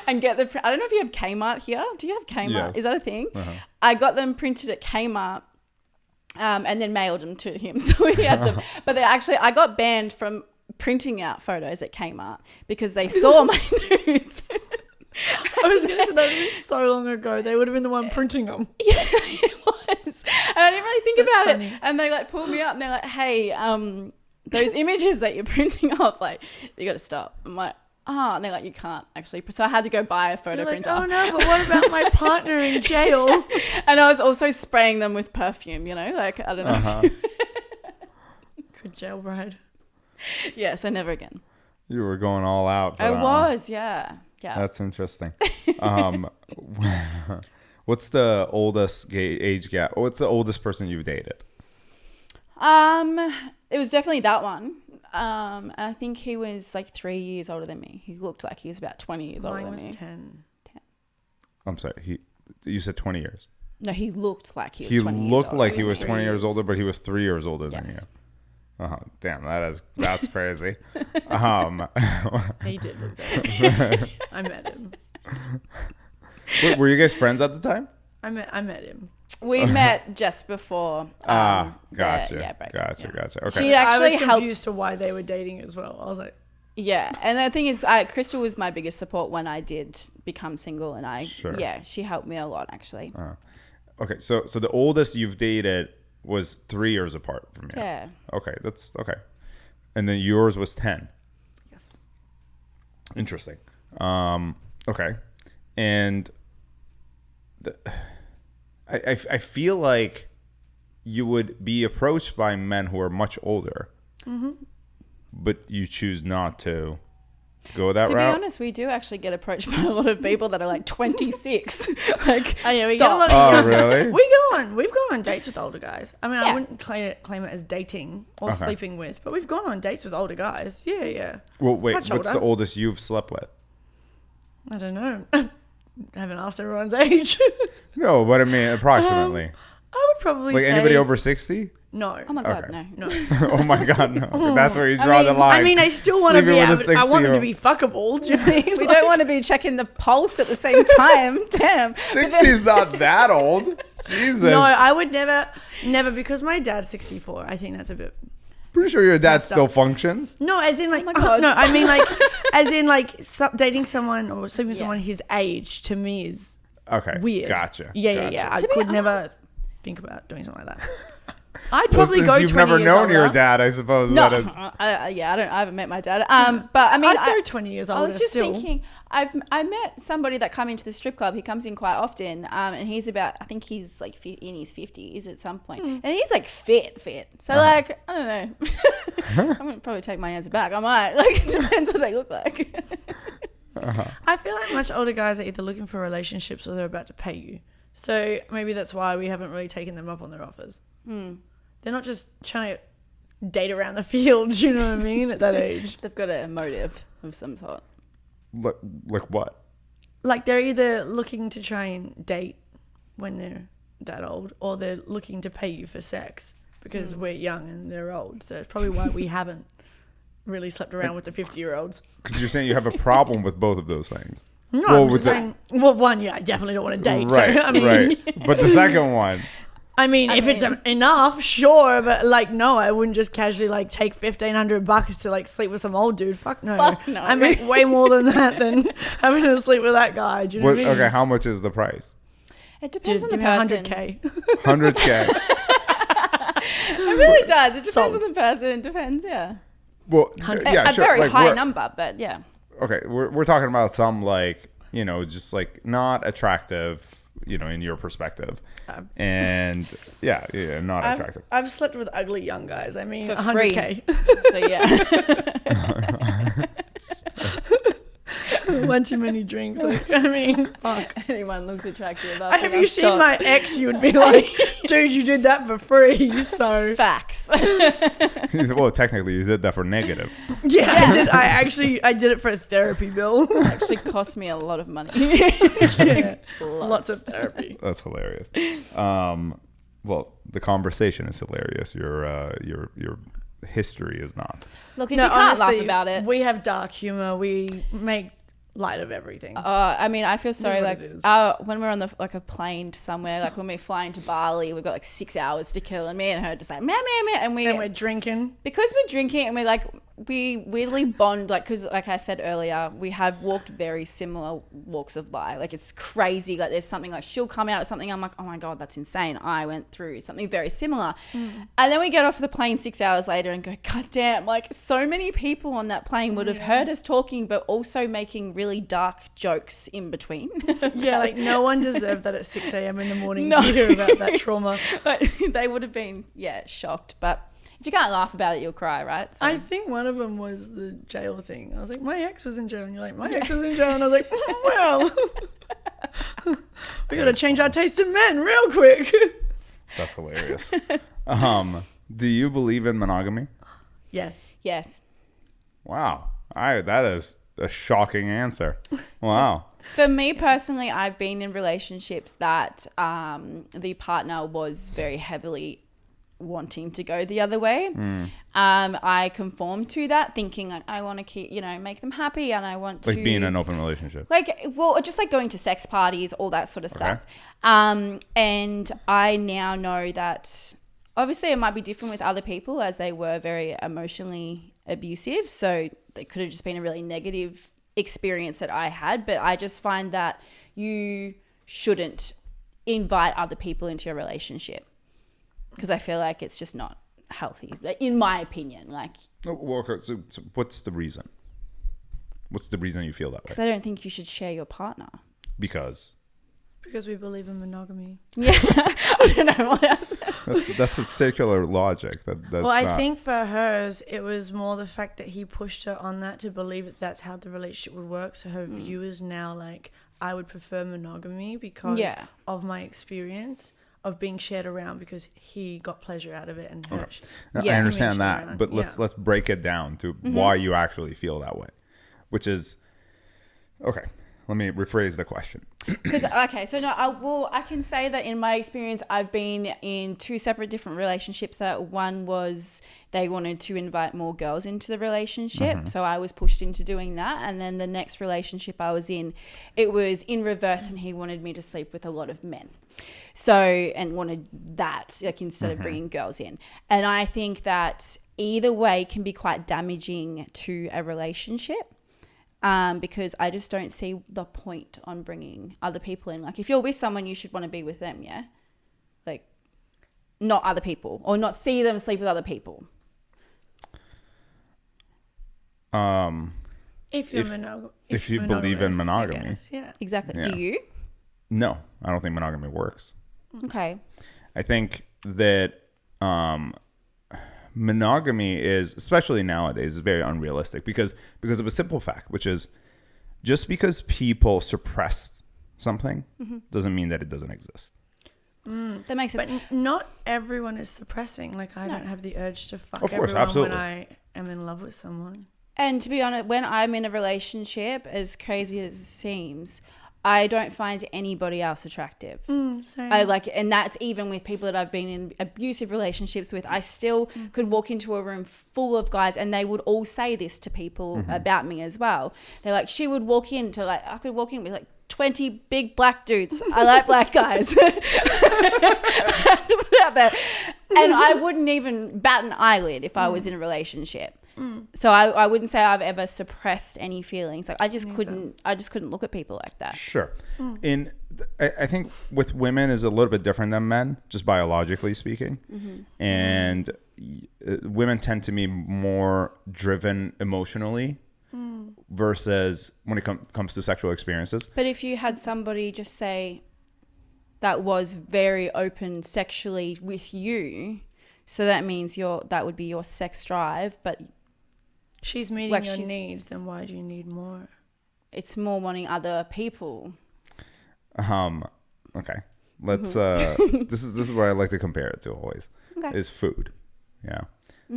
and get I don't know if you have Kmart here. Do you have Kmart? Yes. Is that a thing? Uh-huh. I got them printed at Kmart. And then mailed them to him. So he had them. But I got banned from printing out photos at Kmart because they saw my nudes. I was going to say that was so long ago. They would have been the one printing them. Yeah, it was. And I didn't really think about it. And they pulled me up and they're like, hey, those images that you're printing off, you got to stop. I'm like, and they're like, you can't actually. So I had to go buy a photo printer. Oh no, but what about my partner in jail? And I was also spraying them with perfume, I don't know. Uh-huh. Good jail bride. Yeah, so never again. You were going all out. I was, yeah. That's interesting. What's the oldest age gap? What's the oldest person you've dated? It was definitely that one. I think he was 3 years older than me. He looked like he was about 20 years older than me. Mine was 10. I'm sorry. You said 20 years. No, he looked like he was 20 years older. He looked like he was 20 years older, but he was 3 years older than you. Damn, that's crazy. He did look that. I met him. Wait, were you guys friends at the time? I met him. We met just before. Gotcha. Gotcha. Okay. She actually I was confused to why they were dating as well. I was like, yeah. And the thing is, Krystal was my biggest support when I did become single, and she helped me a lot actually. Okay, so the oldest you've dated was 3 years apart from you. Yeah. Okay, that's okay. And then yours was 10. Yes. Interesting. Okay, and I feel like you would be approached by men who are much older, but you choose not to go that route. To be honest, we do actually get approached by a lot of people that are 26. We get a lot of oh, really? We've gone on dates with older guys. I mean, I wouldn't claim it as dating or sleeping with, but we've gone on dates with older guys. Yeah. Well, wait, what's the oldest you've slept with? I don't know. I haven't asked everyone's age. No, but I mean, approximately. I would probably say... anybody over 60? No. Oh my God, no. Oh my God, no. That's where you draw the line. I mean, I still want to be... I want them to be fuckable. Do you mean? We don't want to be checking the pulse at the same time. Damn. 60 is not that old. Jesus. No, I would never, because my dad's 64. I think that's a bit... Pretty sure your dad still functions. No, as in oh my God. No, I mean as in dating someone or sleeping with someone his age to me is weird. Gotcha. Yeah. I could never think about doing something like that. I'd probably go 20 years you've never known older. your dad, I suppose. No, that is. I haven't met my dad. But I mean, I'd go 20 years older. I was just thinking, I met somebody that come into the strip club. He comes in quite often, and he's about, I think he's in his 50s at some point, and he's fit. So I don't know. I'm gonna probably take my answer back. I might. It depends what they look like. I feel like much older guys are either looking for relationships or they're about to pay you. So maybe that's why we haven't really taken them up on their offers. Hmm. They're not just trying to date around the fields, you know what I mean, at that age. They've got a motive of some sort. Like what? Like they're either looking to try and date when they're that old, or they're looking to pay you for sex because we're young and they're old. So it's probably why we haven't really slept around with the 50-year-olds. Because you're saying you have a problem with both of those things. No, Well, I'm just with the- saying, well, one, yeah, I definitely don't want to date. Right, So, I mean, right. But the second one, if it's enough, sure, but like, no, I wouldn't just casually like take $1,500 to like sleep with some old dude. Fuck no. Fuck no. I make way more than that than having to sleep with that guy. Do you know what I mean? okay, how much is the price? It depends Dude, on the give me person. 100K. 100K. It really does. It depends Sold. on the person. It depends, yeah. Well, Yeah, A sure. very like, high we're- number, but yeah. Okay, we're talking about some like, just like not attractive, in your perspective. And yeah, not attractive. I've slept with ugly young guys. I mean, For 100K. So yeah. One too many drinks. Like, I mean, fuck. Anyone looks attractive. Have you seen my ex? You would be like, dude, you did that for free. So facts? Well, technically, you did that for negative. yeah. I did it for a therapy bill. Actually cost me a lot of money. Yeah. Lots of therapy. That's hilarious. Well, the conversation is hilarious. Your history is not. Look, if you can't laugh about it. We have dark humor. We make light of everything. I mean, I feel sorry. what Like, it is. when we're on a plane somewhere, like when we're flying to Bali, we've got like 6 hours to kill, and me and her just like meh, and we're drinking. because we're drinking, and we're like, we weirdly bond, like, because like I said earlier, we have walked very similar walks of life. Like, it's crazy. Like, there's something, like, she'll come out with something, I'm like, oh my god, that's insane. I went through something very similar. And then we get off the plane 6 hours later and go, god damn, like, so many people on that plane would have heard us talking, but also making really dark jokes in between. Yeah, like no one deserved that at 6 a.m. in the morning to hear about that trauma. Like, they would have been, shocked. But if you can't laugh about it, you'll cry, right? So. I think one of them was the jail thing. I was like, my ex was in jail. And you're like, my ex was in jail. And I was like, well, we got to change our taste in men real quick. That's hilarious. Do you believe in monogamy? Yes. Yes. Wow. That is a shocking answer. Wow. For me personally, I've been in relationships that the partner was very heavily wanting to go the other way. I conformed to that, thinking like I want to keep, make them happy, and I want to Be in an open relationship. just like going to sex parties, all that sort of stuff. And I now know that obviously it might be different with other people, as they were very emotionally abusive. So they could have just been a really negative experience that I had. But I just find that you shouldn't invite other people into your relationship, because I feel like it's just not healthy, in my opinion. Like, Okay, so what's the reason? What's the reason you feel that way? because I don't think you should share your partner. Because We believe in monogamy. Yeah, I don't know what else. that's a circular logic. That's I think for hers, it was more the fact that he pushed her on that to believe that that's how the relationship would work. So her view is now like, I would prefer monogamy because of my experience of being shared around, because he got pleasure out of it and her. Now, Yeah. I understand He made that, sure but let's break it down to why you actually feel that way, which is okay. Let me rephrase the question. Because I can say that in my experience, I've been in two separate different relationships. That one was they wanted to invite more girls into the relationship, so I was pushed into doing that. And then the next relationship I was in, it was in reverse, and he wanted me to sleep with a lot of men. So, and wanted that, like, instead of bringing girls in. And I think that either way can be quite damaging to a relationship. Because I just don't see the point on bringing other people in. Like, if you're with someone, you should want to be with them, yeah? Like, not other people, or not see them sleep with other people. If you believe in monogamy. guess, yeah. Exactly. Yeah. Do you? No, I don't think monogamy works. Okay. I think that monogamy is, especially nowadays, is very unrealistic because of a simple fact, which is just because people suppress something doesn't mean that it doesn't exist. That makes sense. But not everyone is suppressing. Like, I don't have the urge to fuck Of course, everyone absolutely. when I am in love with someone. And to be honest, when I'm in a relationship, as crazy as it seems, I don't find anybody else attractive. Same. And that's even with people that I've been in abusive relationships with. I still could walk into a room full of guys, and they would all say this to people about me as well. They're like, she would walk into, like, I could walk in with like 20 big black dudes. I like black guys. Put it out there. And I wouldn't even bat an eyelid if I was in a relationship. So I wouldn't say I've ever suppressed any feelings. Like, I just couldn't look at people like that. Sure. I think with women is a little bit different than men, just biologically speaking. And women tend to be more driven emotionally versus when it comes to sexual experiences. But if you had somebody just say that was very open sexually with you, so that means that would be your sex drive, but she's meeting your needs, then why do you need more? It's more wanting other people. Okay. Let's this is what I like to compare it to always. Okay. Is food. Yeah.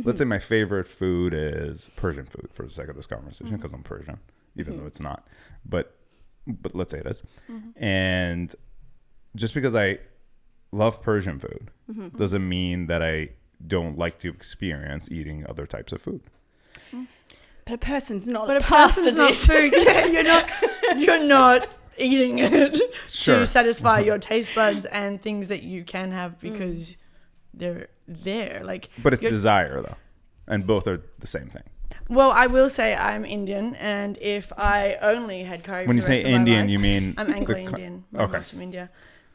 Let's say my favorite food is Persian food for the sake of this conversation, because I'm Persian, even though it's not. But let's say it is. And just because I love Persian food doesn't mean that I don't like to experience eating other types of food. But a person's not But a pasta person's not dish. food. Yeah, you're not eating it Sure. to satisfy your taste buds and things that you can have because they're there. Like, But it's desire though, and both are the same thing. well, I will say I'm Indian, and if I only had curry When for you the rest say of my Indian, life, you mean I'm Anglo-Indian. My Okay. mom's from India.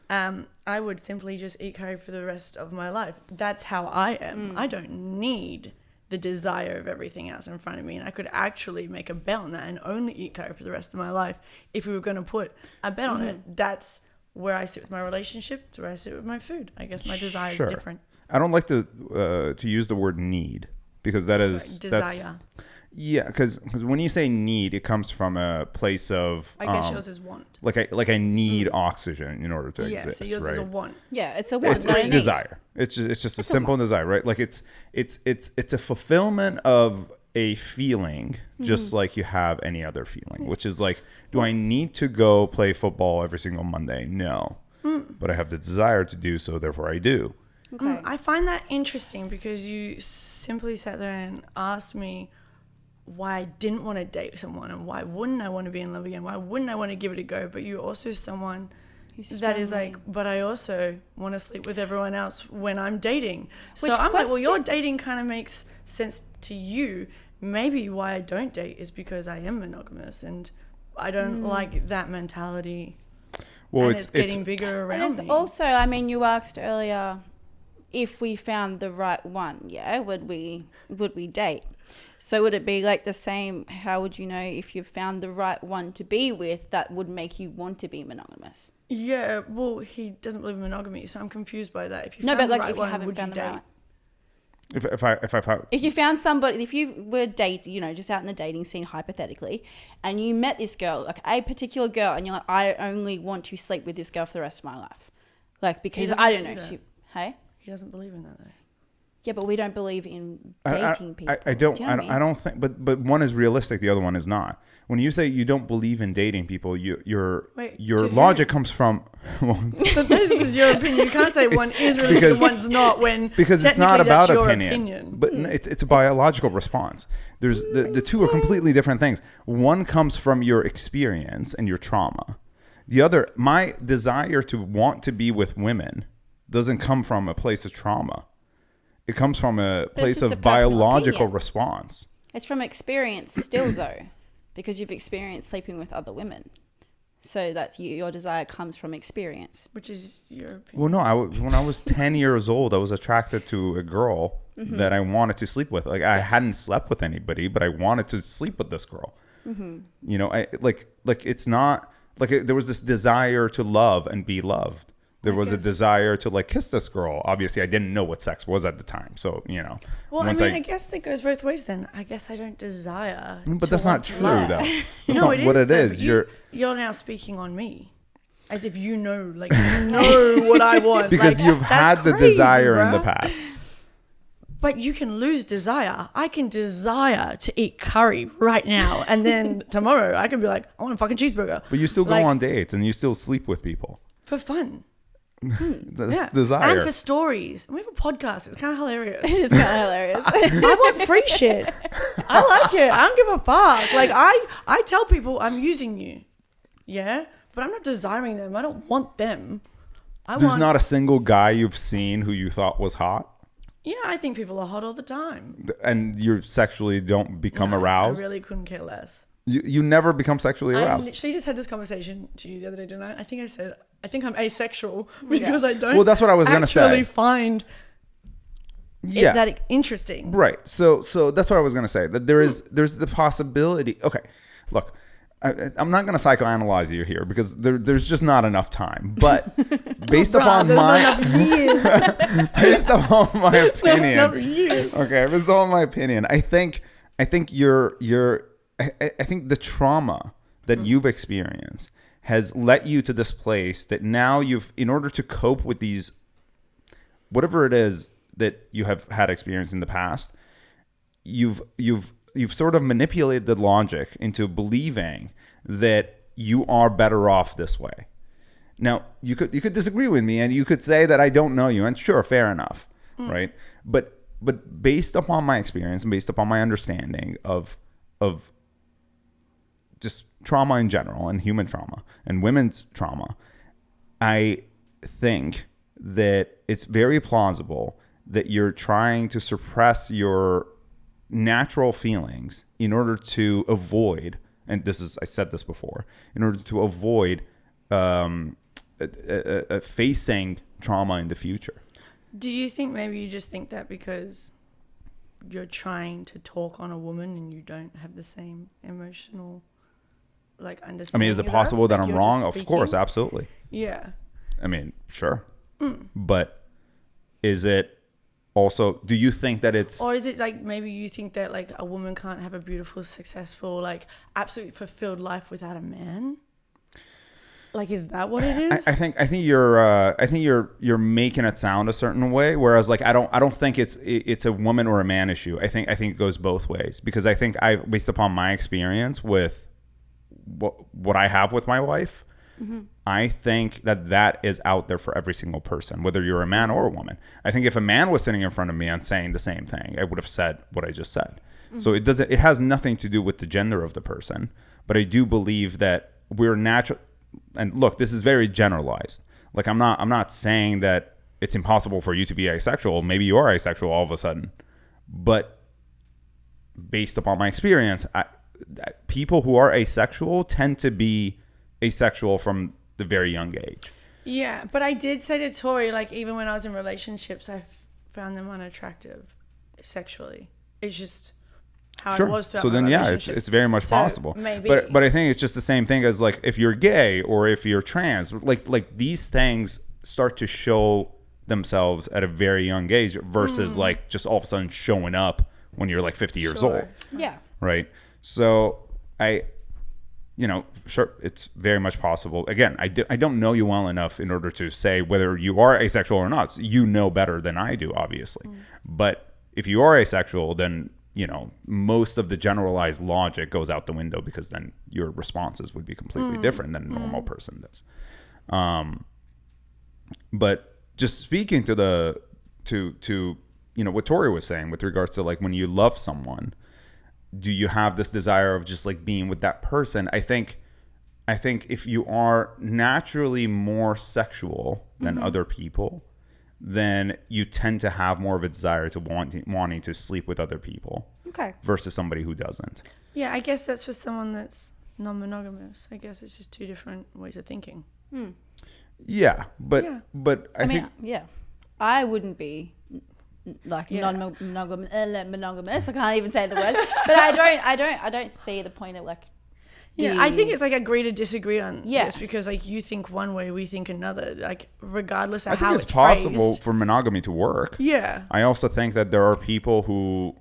I would simply just eat curry for the rest of my life. That's how I am. I don't need the desire of everything else in front of me, and I could actually make a bet on that and only eat curry for the rest of my life if we were going to put a bet on it. That's where I sit with my relationship. It's where I sit with my food. I guess my desire is different. I don't like to use the word need, because that is Desire. Yeah, because when you say need, it comes from a place of I guess yours is want. like I need oxygen in order to Yeah, exist. so yours right? is a want. Yeah, it's a want. It's not a need. desire. It's just a simple desire, right? Like it's a fulfillment of a feeling, just like you have any other feeling, which is like, do I need to go play football every single Monday? No, but I have the desire to do so, therefore I do. Okay. I find that interesting because you simply sat there and asked me why I didn't want to date someone and why wouldn't I want to be in love again? Why wouldn't I want to give it a go? But you're also someone that is like, but I also want to sleep with everyone else when I'm dating. So Which I'm like, well, question- your dating kind of makes sense to you. Maybe why I don't date is because I am monogamous and I don't like that mentality. Well, and it's getting bigger around And it's me. also, I mean, you asked earlier if we found the right one, would we date? So would it be like the same? How would you know if you found the right one to be with that would make you want to be monogamous? Yeah, well, he doesn't believe in monogamy, so I'm confused by that. If you No, found but the like right if you one, haven't would found you the date? right. If I found, If you found somebody, if you were just out in the dating scene hypothetically, and you met this girl, like a particular girl, and you're like, I only want to sleep with this girl for the rest of my life, like because doesn't I don't see know, that. hey, He doesn't believe in that though. yeah, but we don't believe in dating people. I don't. Do you know what I mean? I don't think. But one is realistic. The other one is not. When you say you don't believe in dating people, your Wait, logic comes from. But this is your opinion. You can't say one is realistic and one's not when Because it's not technically that's about your opinion. But it's a biological response. There's the two are completely different things. One comes from your experience and your trauma. The other, my desire to want to be with women, doesn't come from a place of trauma. It comes from a place just a of personal biological opinion. response. It's from experience still though, because you've experienced sleeping with other women. So that's your desire comes from experience. Which is your opinion. Well, no, when I was 10 years old, I was attracted to a girl that I wanted to sleep with. Like I hadn't slept with anybody, but I wanted to sleep with this girl. You know, I like it's not like there was this desire to love and be loved. There was a desire to like kiss this girl. Obviously, I didn't know what sex was at the time. So, you know. Well, I guess it goes both ways then. I guess I don't desire. But to that's not want to true, love. though. That's No, not it what is, it though, is. but you're now speaking on me. As if you know what I want. Because like, you've had the crazy, desire bro. in the past. But you can lose desire. I can desire to eat curry right now. And then tomorrow I can be like, I want a fucking cheeseburger. But you still go on dates and you still sleep with people. For fun. That's desire. And for stories. And we have a podcast. It's kind of hilarious. It is kind of hilarious. I want free shit. I like it. I don't give a fuck. Like I tell people I'm using you. Yeah? But I'm not desiring them. I don't want them. There's not a single guy you've seen who you thought was hot? Yeah, I think people are hot all the time. And you sexually don't become aroused? I really couldn't care less. You never become sexually aroused? I literally just had this conversation to you the other day, didn't I? I think I said, I think I'm asexual because I don't that's what I was going to say. Actually find that interesting. Right. So that's what I was going to say. That there's the possibility. Okay, look. I'm not going to psychoanalyze you here because there's just not enough time. But based upon my based upon my opinion, okay, based upon my opinion, I think I think the trauma that you've experienced has led you to this place that now in order to cope with these, whatever it is that you have had experience in the past, you've sort of manipulated the logic into believing that you are better off this way. Now, you could disagree with me and you could say that I don't know you, and sure, fair enough, right? But based upon my experience and based upon my understanding of just trauma in general and human trauma and women's trauma, I think that it's very plausible that you're trying to suppress your natural feelings in order to avoid, and I said this before, in order to avoid facing trauma in the future. Do you think maybe you just think that because you're trying to talk on a woman and you don't have the same emotional understanding? I mean, is it possible that I'm wrong? Of course, absolutely. Yeah. I mean, sure. But is it also, do you think that it's... Or is it maybe you think that a woman can't have a beautiful, successful, absolutely fulfilled life without a man? Is that what it is? I think you're making it sound a certain way, whereas I don't think it's a woman or a man issue. I think it goes both ways, because I think based upon my experience with what I have with my wife, I think that is out there for every single person, whether you're a man or a woman. I think if a man was sitting in front of me and saying the same thing, I would have said what I just said. So it has nothing to do with the gender of the person, but I do believe that we're natural. And look, this is very generalized. I'm not saying that it's impossible for you to be asexual. Maybe you are asexual all of a sudden, but based upon my experience, people who are asexual tend to be asexual from the very young age. Yeah, but I did say to Tori, even when I was in relationships, I found them unattractive sexually. It's just how it was throughout my relationships. It's very much possible. Maybe. But I think it's just the same thing as if you're gay or if you're trans, these things start to show themselves at a very young age versus just all of a sudden showing up when you're 50 years old. Yeah. Right. So sure, it's very much possible. Again, I don't know you well enough in order to say whether you are asexual or not. You know better than I do, obviously. But if you are asexual, then, most of the generalized logic goes out the window, because then your responses would be completely different than a normal person does. But just speaking to what Tori was saying with regards to when you love someone, do you have this desire of just being with that person? I think if you are naturally more sexual than other people, then you tend to have more of a desire to wanting to sleep with other people. Okay. Versus somebody who doesn't. Yeah, I guess that's for someone that's non-monogamous. I guess it's just two different ways of thinking. Yeah, but I think I wouldn't be non-monogamous. I can't even say the word, but I don't see the point of I think it's agree to disagree on this, because you think one way, we think another, regardless of how it's possible phrased. for monogamy to work. Yeah. I also think that there are people who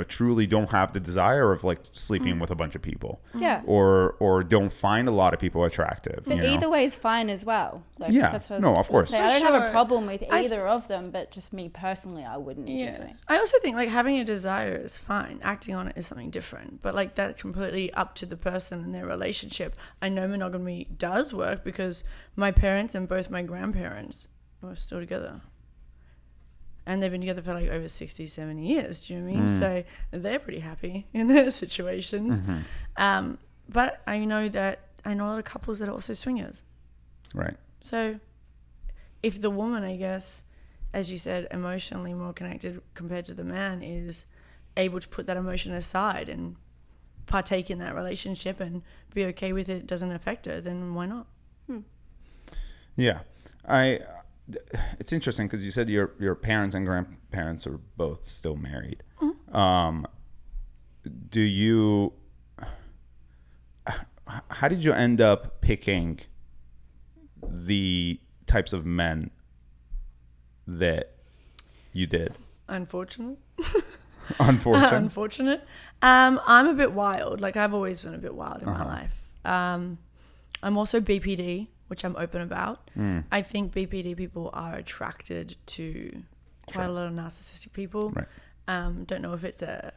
truly don't have the desire of like sleeping with a bunch of people. Yeah. Or don't find a lot of people attractive. But either way is fine as well. Like, yeah. That's what No, of course. I don't have a problem with either of them, but just me personally, I wouldn't be doing. I also think like having a desire is fine. Acting on it is something different. But like that's completely up to the person and their relationship. I know monogamy does work because my parents and both my grandparents were still together. And they've been together for like over 60, 70 years. Do you know what I mean? So they're pretty happy in their situations. But I know a lot of couples that are also swingers. Right. So if the woman, I guess, as you said, emotionally more connected compared to the man, is able to put that emotion aside and partake in that relationship and be okay with it doesn't affect her, then why not? Yeah. It's interesting because you said your parents and grandparents are both still married. How did you end up picking the types of men that you did? Unfortunate. Unfortunate. I'm a bit wild. Like I've always been a bit wild in my life. I'm also BPD, which I'm open about. I think BPD people are attracted to quite a lot of narcissistic people. Right. Don't know if it's a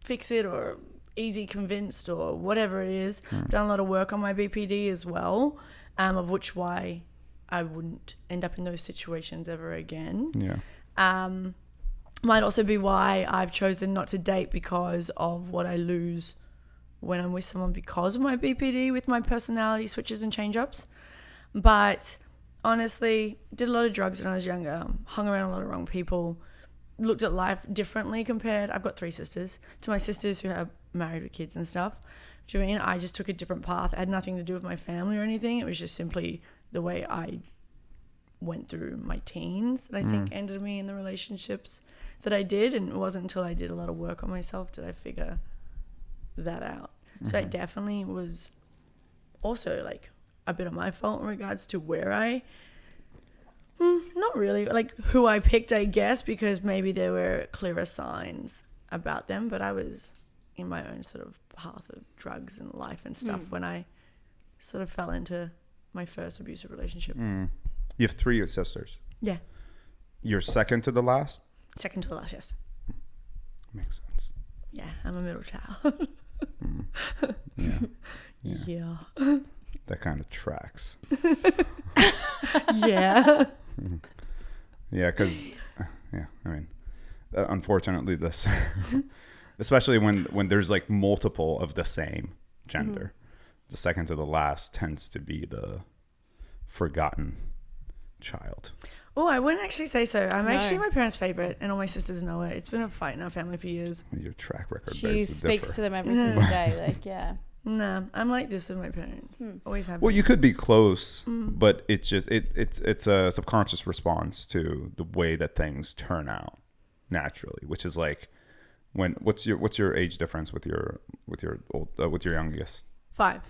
fix it or easy convinced or whatever it is. Done a lot of work on my BPD as well, of which why I wouldn't end up in those situations ever again. Yeah. Might also be why I've chosen not to date because of what I lose when I'm with someone because of my BPD with my personality switches and change-ups. But honestly, did a lot of drugs when I was younger, hung around a lot of wrong people, looked at life differently compared, I've got 3 sisters, to my sisters who are married with kids and stuff. Do you know what I mean? I just took a different path. It had nothing to do with my family or anything. It was just simply the way I went through my teens that I think ended me in the relationships that I did. And it wasn't until I did a lot of work on myself did I figure that out. So it definitely was also like a bit of my fault in regards to where I not really like who I picked, I guess, because maybe there were clearer signs about them, but I was in my own sort of path of drugs and life and stuff when I sort of fell into my first abusive relationship. You have 3 sisters. Yeah. You're second to the last? Second to the last, yes. Makes sense. Yeah, I'm a middle child. Yeah. That kind of tracks. Yeah. Yeah, because, I mean, unfortunately, this, especially when there's like multiple of the same gender, the second to the last tends to be the forgotten child. Oh, I wouldn't actually say so. I'm actually my parents' favorite, and all my sisters know it. It's been a fight in our family for years. Your track record. She speaks to them every single day. Like, yeah. Nah, I'm like this with my parents. Always have. Well, you could be close, but it's just it's a subconscious response to the way that things turn out naturally, which is like what's your age difference with your youngest? 5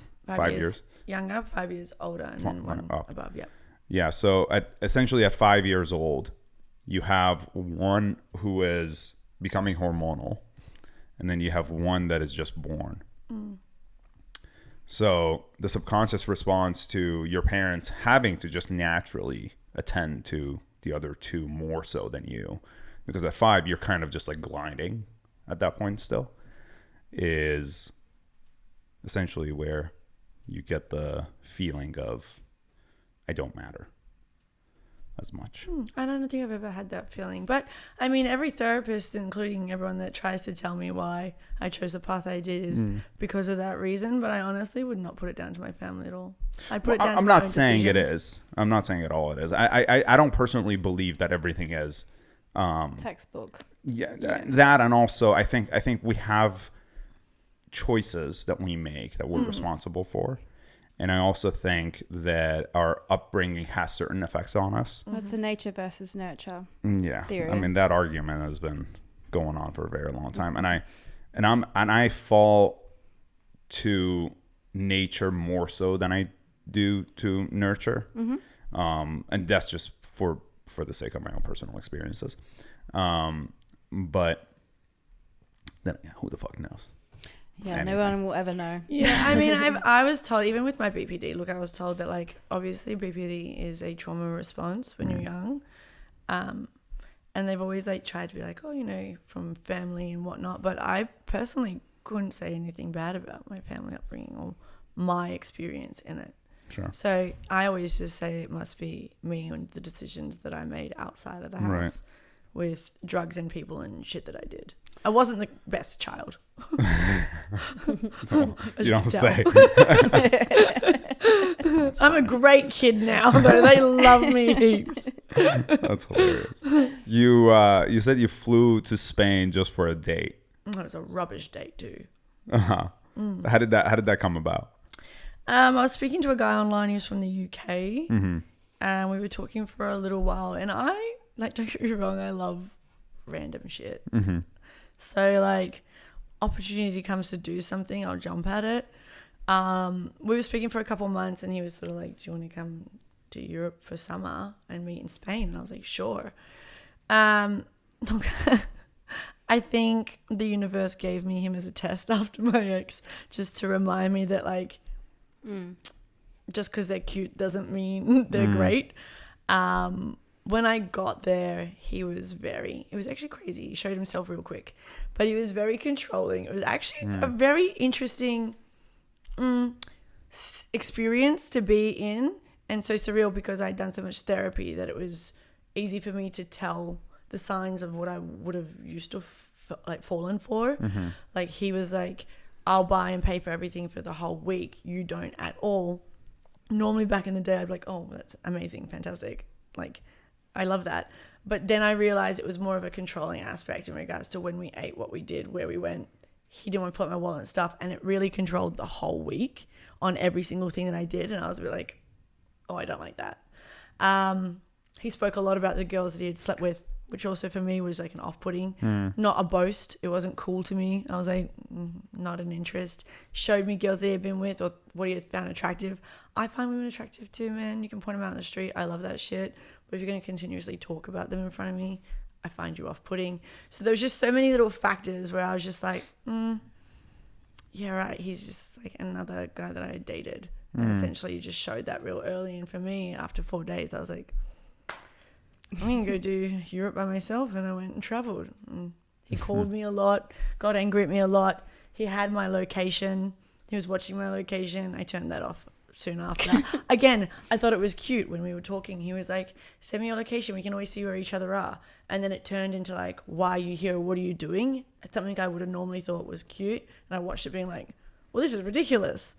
years younger, 5 years older, and then one up. above. Yeah. Yeah. So essentially at 5 years old, you have one who is becoming hormonal, and then you have one that is just born. So the subconscious response to your parents having to just naturally attend to the other 2 more so than you, because at 5 you're kind of just like gliding at that point still, is essentially where you get the feeling of I don't matter as much. I don't think I've ever had that feeling, but I mean, every therapist, including everyone that tries to tell me why I chose the path I did, is because of that reason. But I honestly would not put it down to my family at all. I put it down. I'm not saying it is. I'm not saying at all it is. I don't personally believe that everything is textbook. Yeah, that, and also I think we have choices that we make that we're responsible for. And I also think that our upbringing has certain effects on us. That's the nature versus nurture theory. I mean, that argument has been going on for a very long time. And I fall to nature more so than I do to nurture. And that's just for the sake of my own personal experiences. But then who the fuck knows? Yeah, no one will ever know. Yeah, I mean, I was told, even with my BPD, look, I was told that, like, obviously BPD is a trauma response when you're young. And they've always, like, tried to be like, oh, you know, from family and whatnot. But I personally couldn't say anything bad about my family upbringing or my experience in it. Sure. So I always just say it must be me and the decisions that I made outside of the house with drugs and people and shit that I did. I wasn't the best child. You don't say. I'm a great kid now, though. They love me heaps. That's hilarious. You said you flew to Spain just for a date. It was a rubbish date too. How did that come about? I was speaking to a guy online. He was from the UK, and we were talking for a little while. And I, like, don't get me wrong, I love random shit. So, like, opportunity comes to do something, I'll jump at it. We were speaking for a couple of months, and he was sort of like, do you want to come to Europe for summer and meet in Spain? And I was like, sure. Look, I think the universe gave me him as a test after my ex, just to remind me that, like, just because they're cute doesn't mean they're great. When I got there, it was actually crazy. He showed himself real quick, but he was very controlling. It was actually a very interesting experience to be in, and so surreal because I'd done so much therapy that it was easy for me to tell the signs of what I would have used to fallen for. Like, he was like, I'll buy and pay for everything for the whole week. You don't at all. Normally back in the day, I'd be like, oh, that's amazing, fantastic. Like, I love that. But then I realized it was more of a controlling aspect in regards to when we ate, what we did, where we went. He didn't want to put my wallet and stuff, and it really controlled the whole week on every single thing that I did. And I was a bit like, oh, I don't like that. He spoke a lot about the girls that he had slept with, which also for me was like an off-putting, not a boast. It wasn't cool to me. I was like, not an interest. Showed me girls that he had been with or what he had found attractive. I find women attractive too, man. You can point them out on the street. I love that shit. But if you're going to continuously talk about them in front of me, I find you off-putting. So there was just so many little factors where I was just like, yeah, right. He's just like another guy that I had dated. And essentially just showed that real early. And for me, after 4 days, I was like, I'm going to go do Europe by myself. And I went and traveled. And he called me a lot, got angry at me a lot. He had my location. He was watching my location. I turned that off soon after. Again, I thought it was cute when we were talking. He was like, send me your location. We can always see where each other are. And then it turned into like, why are you here? What are you doing? It's something I would have normally thought was cute. And I watched it being like, well, this is ridiculous.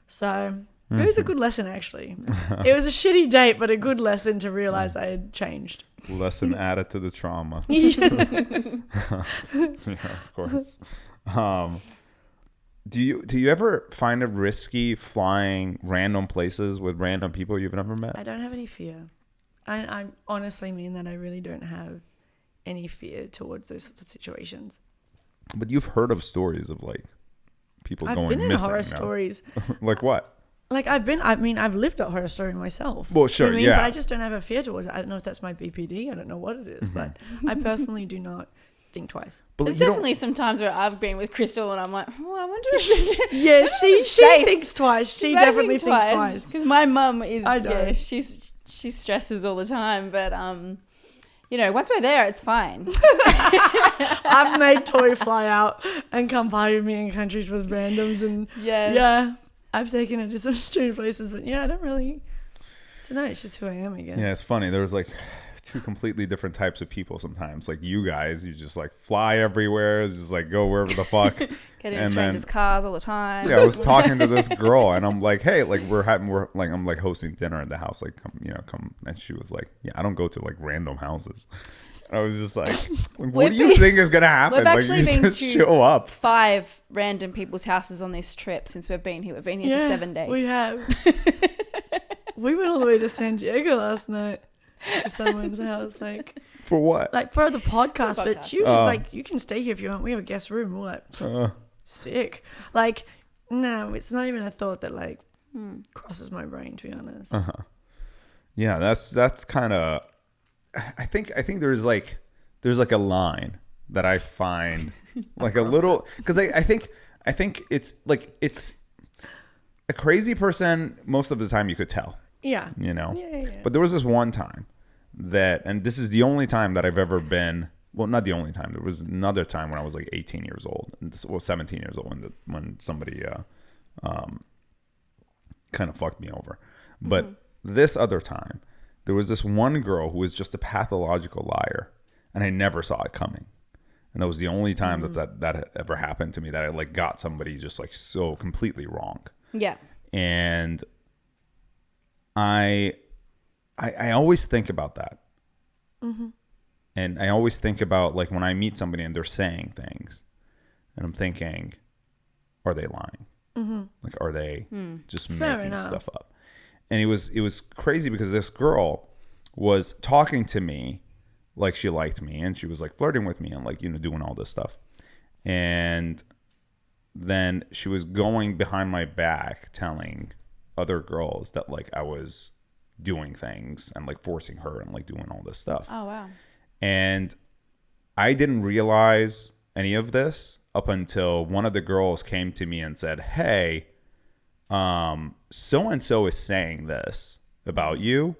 So it was a good lesson, actually. It was a shitty date, but a good lesson to realize I had changed. Lesson added to the trauma. Yeah, of course. Do you ever find it risky flying random places with random people you've never met? I don't have any fear. I honestly mean that I really don't have any fear towards those sorts of situations. But you've heard of stories of like people going missing. I've been in horror stories. Like what? Like I've lived a horror story myself. Well, sure, yeah. But I just don't have a fear towards it. I don't know if that's my BPD. I don't know what it is, but I personally do not think twice. But there's definitely some times where I've been with Krystal and I'm like, oh, I wonder if this yeah, she thinks twice. She definitely thinks twice. Because my mum is, she stresses all the time. But, you know, once we're there, it's fine. I've made Tori fly out and come party with me in countries with randoms. And yeah, I've taken her to some strange places. But yeah, I don't know. It's just who I am, I guess. Yeah, it's funny. There was like two completely different types of people sometimes. Like you guys, you just like fly everywhere, just like go wherever the fuck. Get in strangers' cars all the time. Yeah, I was talking to this girl and I'm like, hey, like I'm like hosting dinner at the house, like come, and she was like, yeah, I don't go to like random houses. I was just like what do you think is gonna happen? We've actually been just to show up 5 random people's houses on this trip since we've been here. We've been here for 7 days. We have. We went all the way to San Diego last night to someone's house, like for what? Like for the podcast. But she was just like, you can stay here if you want. We have a guest room. We're like, sick. Like, no, it's not even a thought that like crosses my brain, to be honest. Yeah, that's kind of. I think there's like a line that I find like a little, because I think it's like, it's a crazy person most of the time, you could tell. Yeah. You know? Yeah. But there was this one time that, and this is the only time that I've ever been, well, not the only time. There was another time when I was like 18 years old, well, 17 years old when somebody kind of fucked me over. But this other time, there was this one girl who was just a pathological liar, and I never saw it coming. And that was the only time that had ever happened to me, that I like got somebody just like so completely wrong. Yeah. And I always think about that. And I always think about like when I meet somebody and they're saying things, and I'm thinking, are they lying? Like, are they just making stuff up? And it was crazy because this girl was talking to me like she liked me, and she was like flirting with me and like, you know, doing all this stuff. And then she was going behind my back telling other girls that like I was doing things and like forcing her and like doing all this stuff. Oh, wow. And I didn't realize any of this up until one of the girls came to me and said, hey, so-and-so is saying this about you.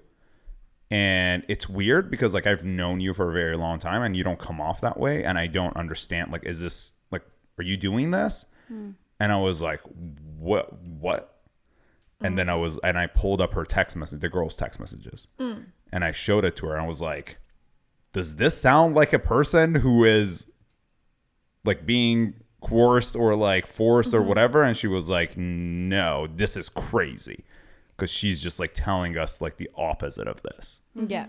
And it's weird because like I've known you for a very long time and you don't come off that way. And I don't understand, like, is this like, are you doing this? And I was like, what? And then I pulled up her text message, the girl's text messages. And I showed it to her and I was like, does this sound like a person who is like being coerced or like forced or whatever? And she was like, no, this is crazy. Because she's just like telling us like the opposite of this. Yeah.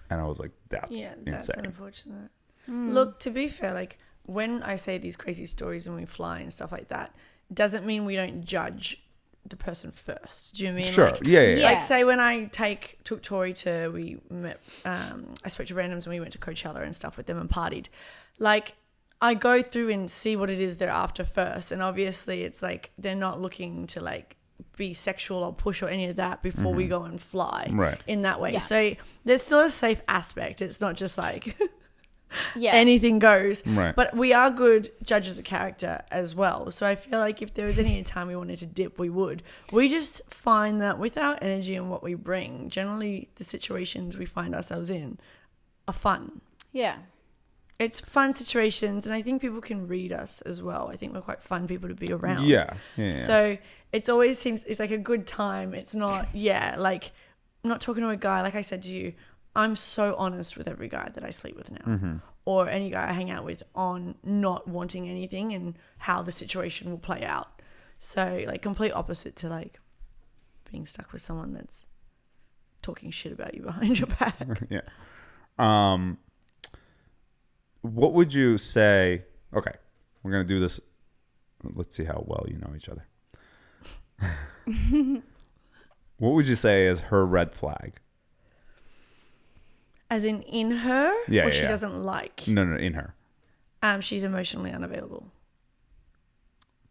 And I was like, that's insane. Unfortunate. Look, to be fair, like when I say these crazy stories and we fly and stuff like that, doesn't mean we don't judge the person first. Do you mean? Sure. Like, Yeah. Like say when I took Tori to, we met, I spoke to randoms and we went to Coachella and stuff with them and partied. Like I go through and see what it is they're after first. And obviously it's like, they're not looking to like be sexual or push or any of that before we go and fly in that way. Yeah. So there's still a safe aspect. It's not just like anything goes. Right. But we are good judges of character as well. So I feel like if there was any time we wanted to dip, we would. We just find that with our energy and what we bring, generally the situations we find ourselves in are fun. Yeah. It's fun situations, and I think people can read us as well. I think we're quite fun people to be around. Yeah. So it always seems it's like a good time. It's not, like I'm not talking to a guy, like I said to you, I'm so honest with every guy that I sleep with now, or any guy I hang out with, on not wanting anything and how the situation will play out. So like complete opposite to like being stuck with someone that's talking shit about you behind your back. What would you say? Okay, we're going to do this. Let's see how well you know each other. What would you say is her red flag? As in her? Yeah, or she doesn't like? No, in her. She's emotionally unavailable.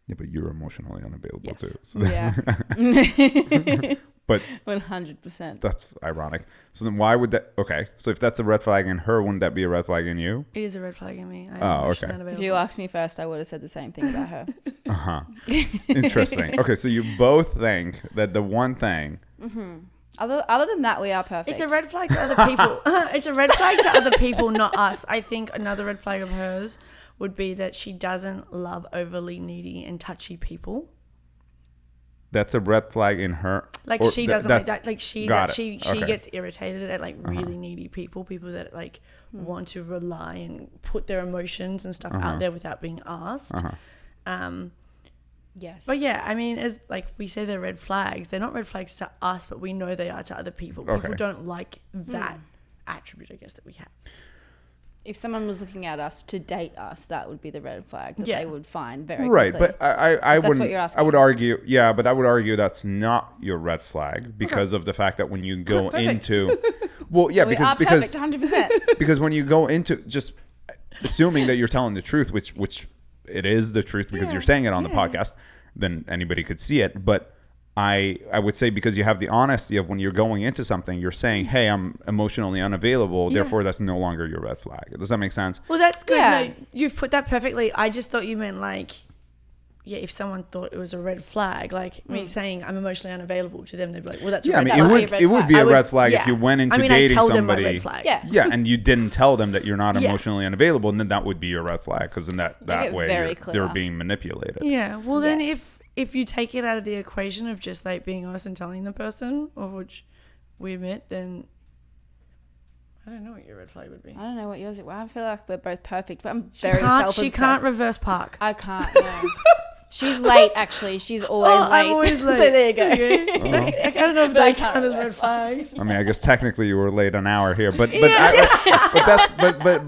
Yeah, but you're emotionally unavailable too. So Yeah. But 100%. That's ironic. So then why would that... Okay, so if that's a red flag in her, wouldn't that be a red flag in you? It is a red flag in me. Okay. If you asked me first, I would have said the same thing about her. Interesting. Okay, so you both think that the one thing... Other than that, we are perfect. It's a red flag to other people. It's a red flag to other people, not us. I think another red flag of hers would be that she doesn't love overly needy and touchy people. That's a red flag in her. Like she doesn't like that. Like she Okay. gets irritated at like really needy people that like want to rely and put their emotions and stuff out there without being asked. Yes. But yeah, I mean, as like we say, they're red flags. They're not red flags to us, but we know they are to other people. People don't like that attribute, I guess, that we have. If someone was looking at us to date us, that would be the red flag that they would find very right. quickly. But I that's wouldn't. What you're asking. I would argue, but I would argue that's not your red flag because of the fact that when you go into, because 100%. Because when you go into just assuming that you're telling the truth, which it is the truth because you're saying it on the podcast, then anybody could see it. But I would say, because you have the honesty of when you're going into something, you're saying, hey, I'm emotionally unavailable. Yeah. Therefore, that's no longer your red flag. Does that make sense? Well, that's good. Yeah. No, you've put that perfectly. I just thought you meant like, yeah, if someone thought it was a red flag, like me saying I'm emotionally unavailable to them, they'd be like, well, that's Yeah, a I red mean, flag. it would be a red flag yeah. if you went into I mean, dating I tell somebody. them my red flag. Yeah. Yeah, and you didn't tell them that you're not Yeah. emotionally unavailable, and then that would be your red flag, because in that it way very they're clear. being manipulated. Yeah. Well, then Yes. if you take it out of the equation of just like being honest and telling the person, of which we admit, then I don't know what your red flag would be. I don't know what yours is. Well, I feel like we're both perfect, but I'm very self-obsessed. She can't reverse park. I can't. No. She's late, actually. She's always late. I'm always late. So there you go. Okay. I don't know if But I they can't count as red reverse flags. I mean, I guess technically you were late an hour here, but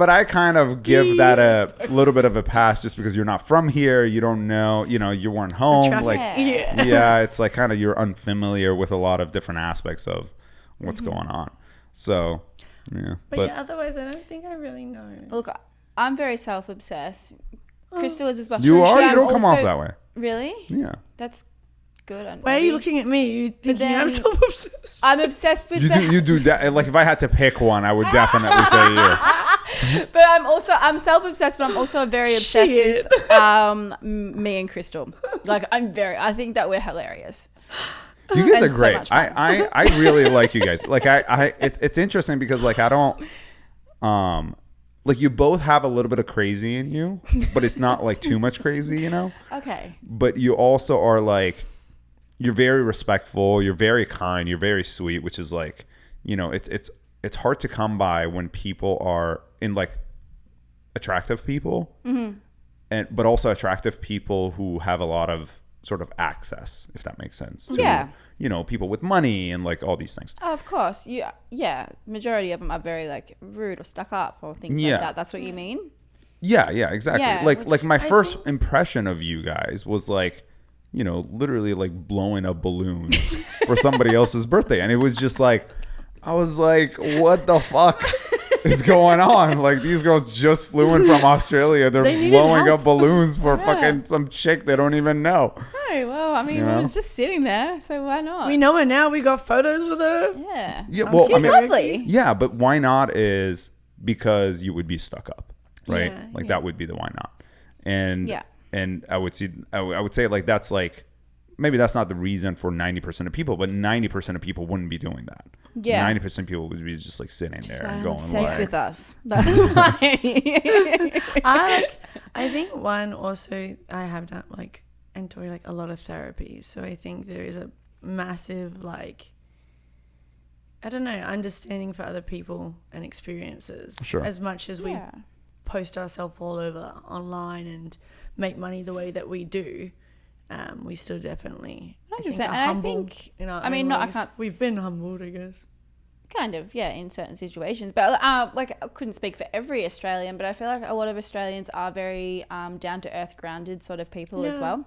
I kind of give that a little bit of a pass, just because you're not from here, you don't know, you weren't home, traffic. like Yeah. yeah, it's like kind of you're unfamiliar with a lot of different aspects of what's going on. So yeah, But yeah, otherwise I don't think I really know. Look, I'm very self-obsessed. Crystal is as well. you are. But You I'm don't come off also- that way. Really? Yeah. That's good. Why are you looking at me? You thinking I'm then- self-obsessed? I'm obsessed with You do that. Like if I had to pick one, I would definitely say you. But I'm self-obsessed, but I'm also very obsessed Shit. with me and Crystal. Like I think that we're hilarious. You guys And are so great. much fun. I really like you guys. Like it's interesting because like I don't like you both have a little bit of crazy in you, but it's not like too much crazy, Okay. But you also are like, you're very respectful, you're very kind, you're very sweet, which is like, it's hard to come by when people are in like attractive people, but also attractive people who have a lot of sort of access, if that makes sense. To, Yeah. People with money and like all these things. Oh, of course. Yeah. Majority of them are very like rude or stuck up or things Yeah. like that. That's what you mean? Yeah, exactly. Yeah, like which my I first think- impression of you guys was like, literally like blowing up balloons for somebody else's birthday. And it was just like, I was like, what the fuck is going on? Like these girls just flew in from Australia. They're They needed blowing help. up balloons for fucking some chick they don't even know. Oh, well, I mean, You we know? was just sitting there, so why not? We know her now. We got photos with her. Yeah. Yeah, well, She's I mean, lovely. yeah, but why not is because you would be stuck up, right? Yeah, like yeah. that would be the why not. And Yeah. and I would say like that's like maybe that's not the reason for 90% of people, but 90% of people wouldn't be doing that. Yeah. 90% of people would be just like sitting That's there why and I'm going obsessed like, with us. That's why. I think one also I have done like and Tori like a lot of therapy, so I think there is a massive like I don't know understanding for other people and experiences. Sure. As much as we Yeah. post ourselves all over online and make money the way that we do, we still definitely I think 100%. are And I humble think- in our I mean, own no, I ways. can't- We've been humbled, I guess. Kind of, yeah, in certain situations. But like, I couldn't speak for every Australian, but I feel like a lot of Australians are very down to earth, grounded sort of people as Yeah. well.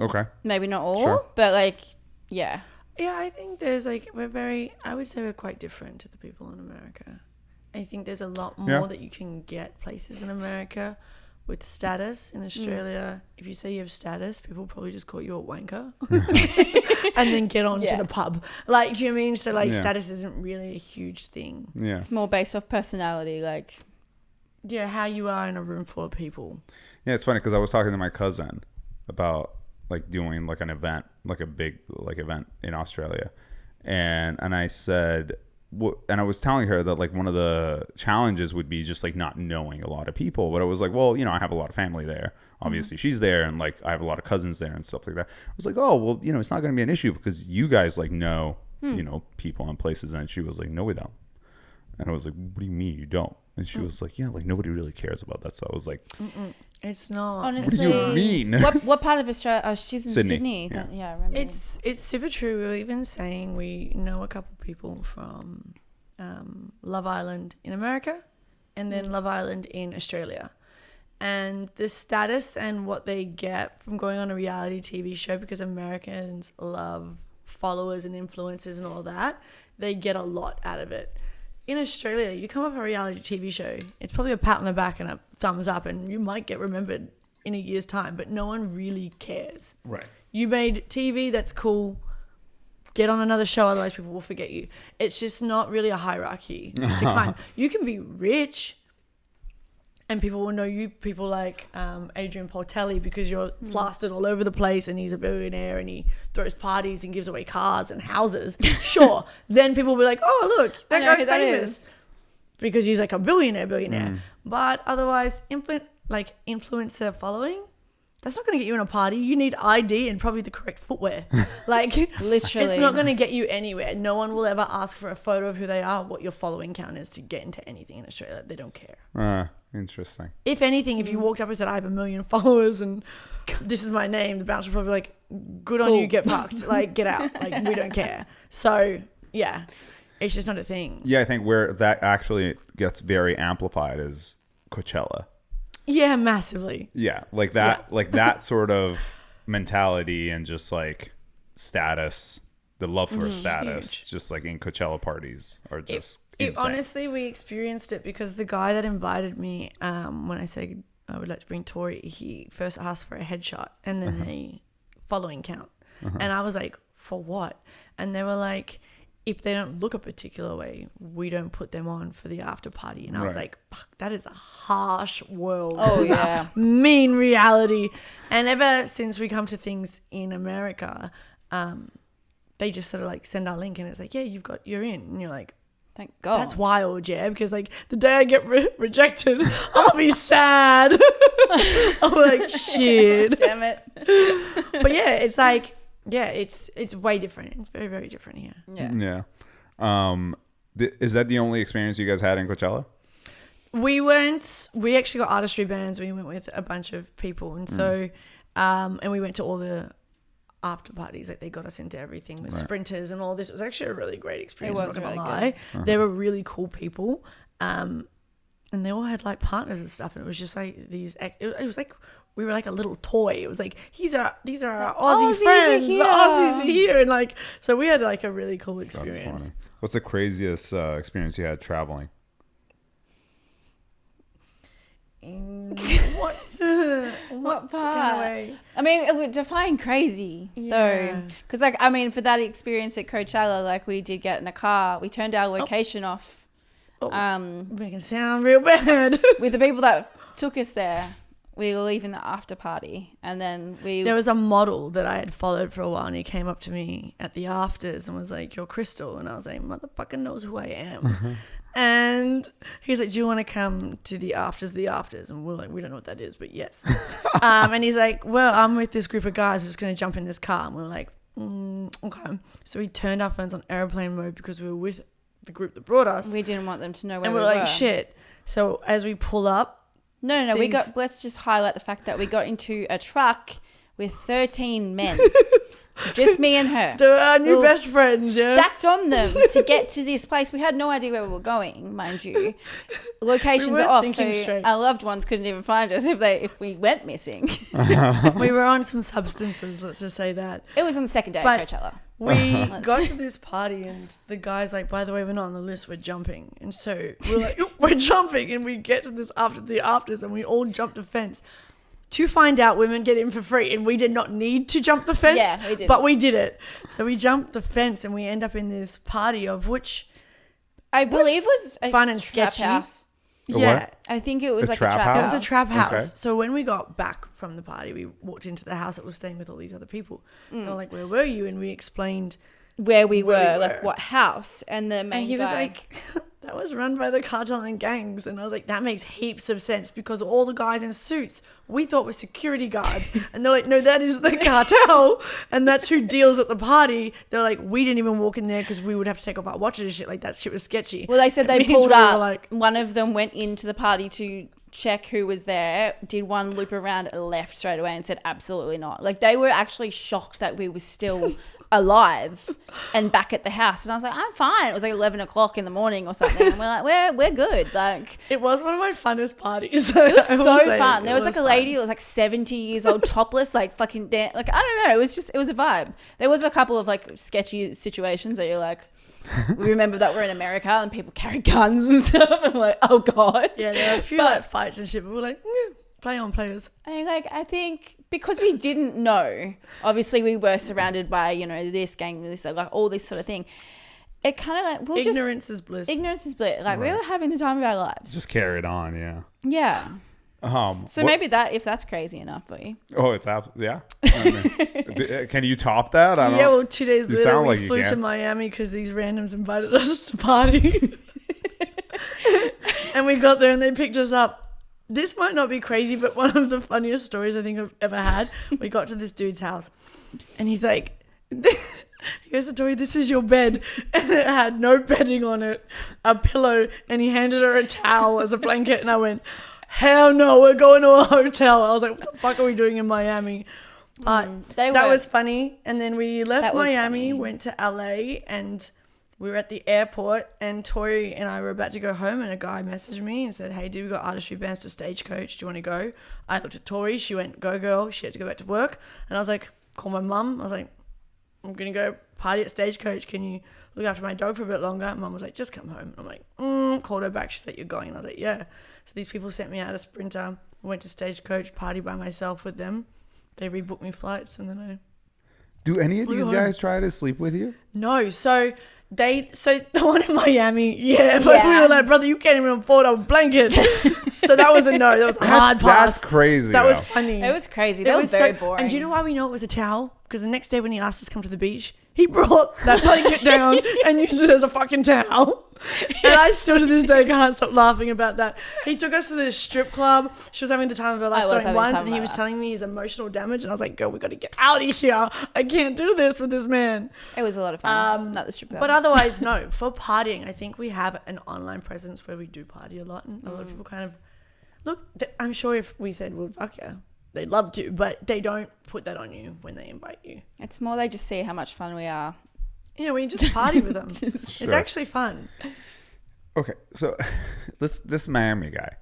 okay. Maybe not all, Sure. but like, yeah. Yeah, I think there's like I would say we're quite different to the people in America. I think there's a lot more Yeah. that you can get places in America with status. In Australia, if you say you have status, people probably just call you a wanker and then get on Yeah. to the pub. Like, do you know what I mean? So like Yeah. status isn't really a huge thing. Yeah. It's more based off personality, like, Yeah, how you are in a room full of people. Yeah, it's funny because I was talking to my cousin about like doing like an event, like a big like event in Australia, and I said, and I was telling her that like one of the challenges would be just like not knowing a lot of people. But I was like, well, I have a lot of family there. Obviously, she's there, and like I have a lot of cousins there and stuff like that. I was like, oh, well, it's not going to be an issue because you guys like know, people and places. And she was like, no, we don't. And I was like, what do you mean you don't? And she was like, yeah, like nobody really cares about that. So I was like, It's not. honestly. what do you mean? What part of Australia? Oh, she's in Sydney, Sydney. yeah. Yeah, I remember. It's super true. We were even saying we know a couple people from Love Island in America and then Love Island in Australia. And the status and what they get from going on a reality TV show, because Americans love followers and influencers and all that, they get a lot out of it. In Australia, you come off a reality TV show, it's probably a pat on the back and a thumbs up and you might get remembered in a year's time, but no one really cares. Right. You made TV, that's cool. Get on another show, otherwise people will forget you. It's just not really a hierarchy to climb. You can be rich and people will know you. People like Adrian Portelli, because you're plastered all over the place and he's a billionaire and he throws parties and gives away cars and houses. Sure. Then people will be like, oh, look, that guy's famous. Because he's like a billionaire. But otherwise, influencer following, that's not going to get you in a party. You need ID and probably the correct footwear. Like, literally, it's not going to get you anywhere. No one will ever ask for a photo of who they are, what your following count is to get into anything in Australia. They don't care. Interesting. If anything, if you walked up and said, I have 1 million followers and this is my name, the bouncer would probably be like, good on you, get fucked. Like, get out. Like, we don't care. So, yeah, it's just not a thing. Yeah, I think where that actually gets very amplified is Coachella. Yeah, massively. Yeah, like that, like that sort of mentality and just like status, the love for status, just like in Coachella parties are just insane. Honestly, we experienced it because the guy that invited me, when I said I would like to bring Tori, he first asked for a headshot and then a following count. And I was like, for what? And they were like, if they don't look a particular way, we don't put them on for the after party. And I was like, fuck, that is a harsh world. Oh, yeah. Mean reality. And ever since we come to things in America, they just sort of like send our link and it's like, yeah, you're in. And you're like, thank God. That's wild, yeah. Because like the day I get rejected, I'm going to be sad. I'm like, shit. Damn it. But yeah, it's like, yeah, it's way different. It's very, very different here. Yeah. Is that the only experience you guys had in Coachella? We actually got artistry bands. We went with a bunch of people. And so, and we went to all the after parties. Like they got us into everything with sprinters and all this. It was actually a really great experience. It was really good. They were really cool people. And they all had like partners and stuff. And it was just like it was like, we were like a little toy. It was like, these are our Aussie friends. The Aussies are here. And like, so we had like a really cool experience. That's funny. What's the craziest experience you had traveling? What part? I mean, it would define crazy though. Because like, I mean, for that experience at Coachella, like we did get in a car. We turned our location off. Making it sound real bad. With the people that took us there. We were leaving the after party and then there was a model that I had followed for a while and he came up to me at the afters and was like, you're Krystal. And I was like, motherfucker knows who I am. And he's like, do you want to come to the afters? And we're like, we don't know what that is, but yes. And he's like, well, I'm with this group of guys who's just going to jump in this car. And we were like, okay. So we turned our phones on airplane mode because we were with the group that brought us. We didn't want them to know where we were. And we're like, shit. So as we pull up, No. Let's just highlight the fact that we got into a truck with 13 men. Just me and her. They're our new best friends, yeah. Stacked on them to get to this place. We had no idea where we were going, mind you. Locations are off, so straight. Our loved ones couldn't even find us if we went missing. We were on some substances, let's just say that. It was on the second day of Coachella. We got to this party and the guy's like, by the way, we're not on the list, we're jumping. And so we're like, we're jumping. And we get to this after the afters and we all jumped a fence. To find out women get in for free, and we did not need to jump the fence. Yeah, we did. But we did it. So we jumped the fence, and we end up in this party of which I believe was fun and sketchy. House. Yeah, I think it was like a trap house. It was a trap house. Okay. So when we got back from the party, we walked into the house that was staying with all these other people. They were like, "Where were you?" And we explained where we were, like what house, and the main he guy was like, that was run by the cartel and gangs. And I was like, that makes heaps of sense because all the guys in suits we thought were security guards. And they're like, no, that is the cartel. And that's who deals at the party. They're like, we didn't even walk in there because we would have to take off our watches and shit. Like that shit was sketchy. Well, they said they pulled up. Like, one of them went into the party to check who was there, did one loop around, left straight away and said absolutely not. Like they were actually shocked that we were still alive and back at the house. And I was like, I'm fine. It was like 11 o'clock in the morning or something. And we're like, we're good. Like it was one of my funnest parties. It was so fun. There was like a lady that was like 70 years old, topless, like fucking like I don't know. It was a vibe. There was a couple of like sketchy situations that you're like, we remember that we're in America and people carry guns and stuff. And I'm like, oh god. Yeah, there were a few like fights and shit, but we're like, Play on, players. I think because we didn't know, obviously we were surrounded by, this gang, this, like all this sort of thing. It kind of like, ignorance is bliss. Ignorance is bliss. Like we were having the time of our lives. Just carry it on, yeah. Yeah. So maybe if that's crazy enough for you. Oh, it's yeah. I mean, can you top that? I don't yeah. know. Well, 2 days later we flew to Miami because these randoms invited us to party, and we got there and they picked us up. This might not be crazy, but one of the funniest stories I think I've ever had. We got to this dude's house, and he's like, he goes to Tori, "This is your bed," and it had no bedding on it, a pillow, and he handed her a towel as a blanket, and I went, "Hell no, we're going to a hotel." I was like, "What the fuck are we doing in Miami?" But that was funny. And then we left Miami, went to LA, and we were at the airport, and Tori and I were about to go home, and a guy messaged me and said, "Hey, dude, we got artistry bands to Stagecoach. Do you want to go?" I looked at Tori. She went, "Go, girl." She had to go back to work. And I was like, call my mum. I was like, "I'm going to go party at Stagecoach. Can you look after my dog for a bit longer?" And mum was like, "Just come home." And I'm like, called her back. She's like, "You're going?" And I was like, "Yeah." So these people sent me out a Sprinter. I went to Stagecoach, party by myself with them. They rebooked me flights, and then I... Do any of these guys try to sleep with you? No. So the one in Miami, but we were like, "Brother, you can't even afford a blanket." So that was a no. That was a hard pass. That's crazy. That was funny. It was crazy. That was very boring. And do you know why we know it was a towel? Because the next day when he asked us to come to the beach, he brought that blanket down and used it as a fucking towel. And I still to this day can't stop laughing about that. He took us to this strip club. She was having the time of her life going once, and he was telling me his emotional damage, and I was like, "Girl, we got to get out of here. I can't do this with this man." It was a lot of fun. Not the strip club. But otherwise, no. For partying, I think we have an online presence where we do party a lot, and a lot of people kind of look. I'm sure if we said, "Well, fuck yeah," they'd love to, but they don't put that on you when they invite you. It's more they just see how much fun we are. Yeah, we just party with them. It's actually fun. Okay, so this Miami guy,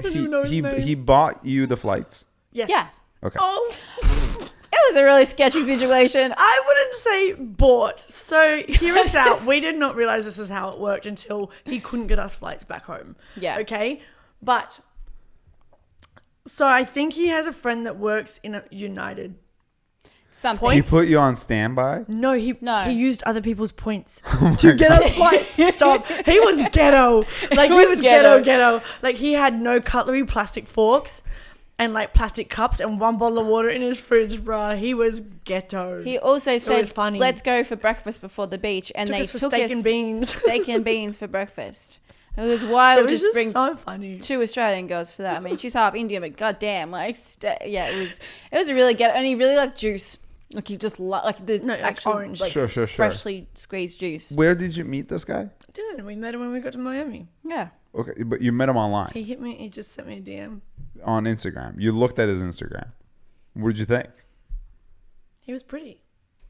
he bought you the flights. Yes. Yeah. Okay. Oh, it was a really sketchy situation. I wouldn't say bought. So hear us out. We did not realize this is how it worked until he couldn't get us flights back home. Yeah. Okay. But so I think he has a friend that works in a United. Something. He put you on standby? No, he used other people's points to get us flights. Stop. He was ghetto. Like he was ghetto. Like he had no cutlery, plastic forks, and like plastic cups, and one bottle of water in his fridge, bruh. He was ghetto. He also said, funny. "Let's go for breakfast before the beach," and they took steak and beans. Steak and beans for breakfast. It was wild. It was just bring so funny. 2 Australian girls for that. I mean, she's half Indian, but goddamn, like, it was a really ghetto, and he really liked juice. Like he just like the actual orange, like sure. freshly squeezed juice. Where did you meet this guy? Didn't we met him when we got to Miami? Yeah. Okay, but you met him online. He hit me. He just sent me a DM on Instagram. You looked at his Instagram. What did you think? He was pretty.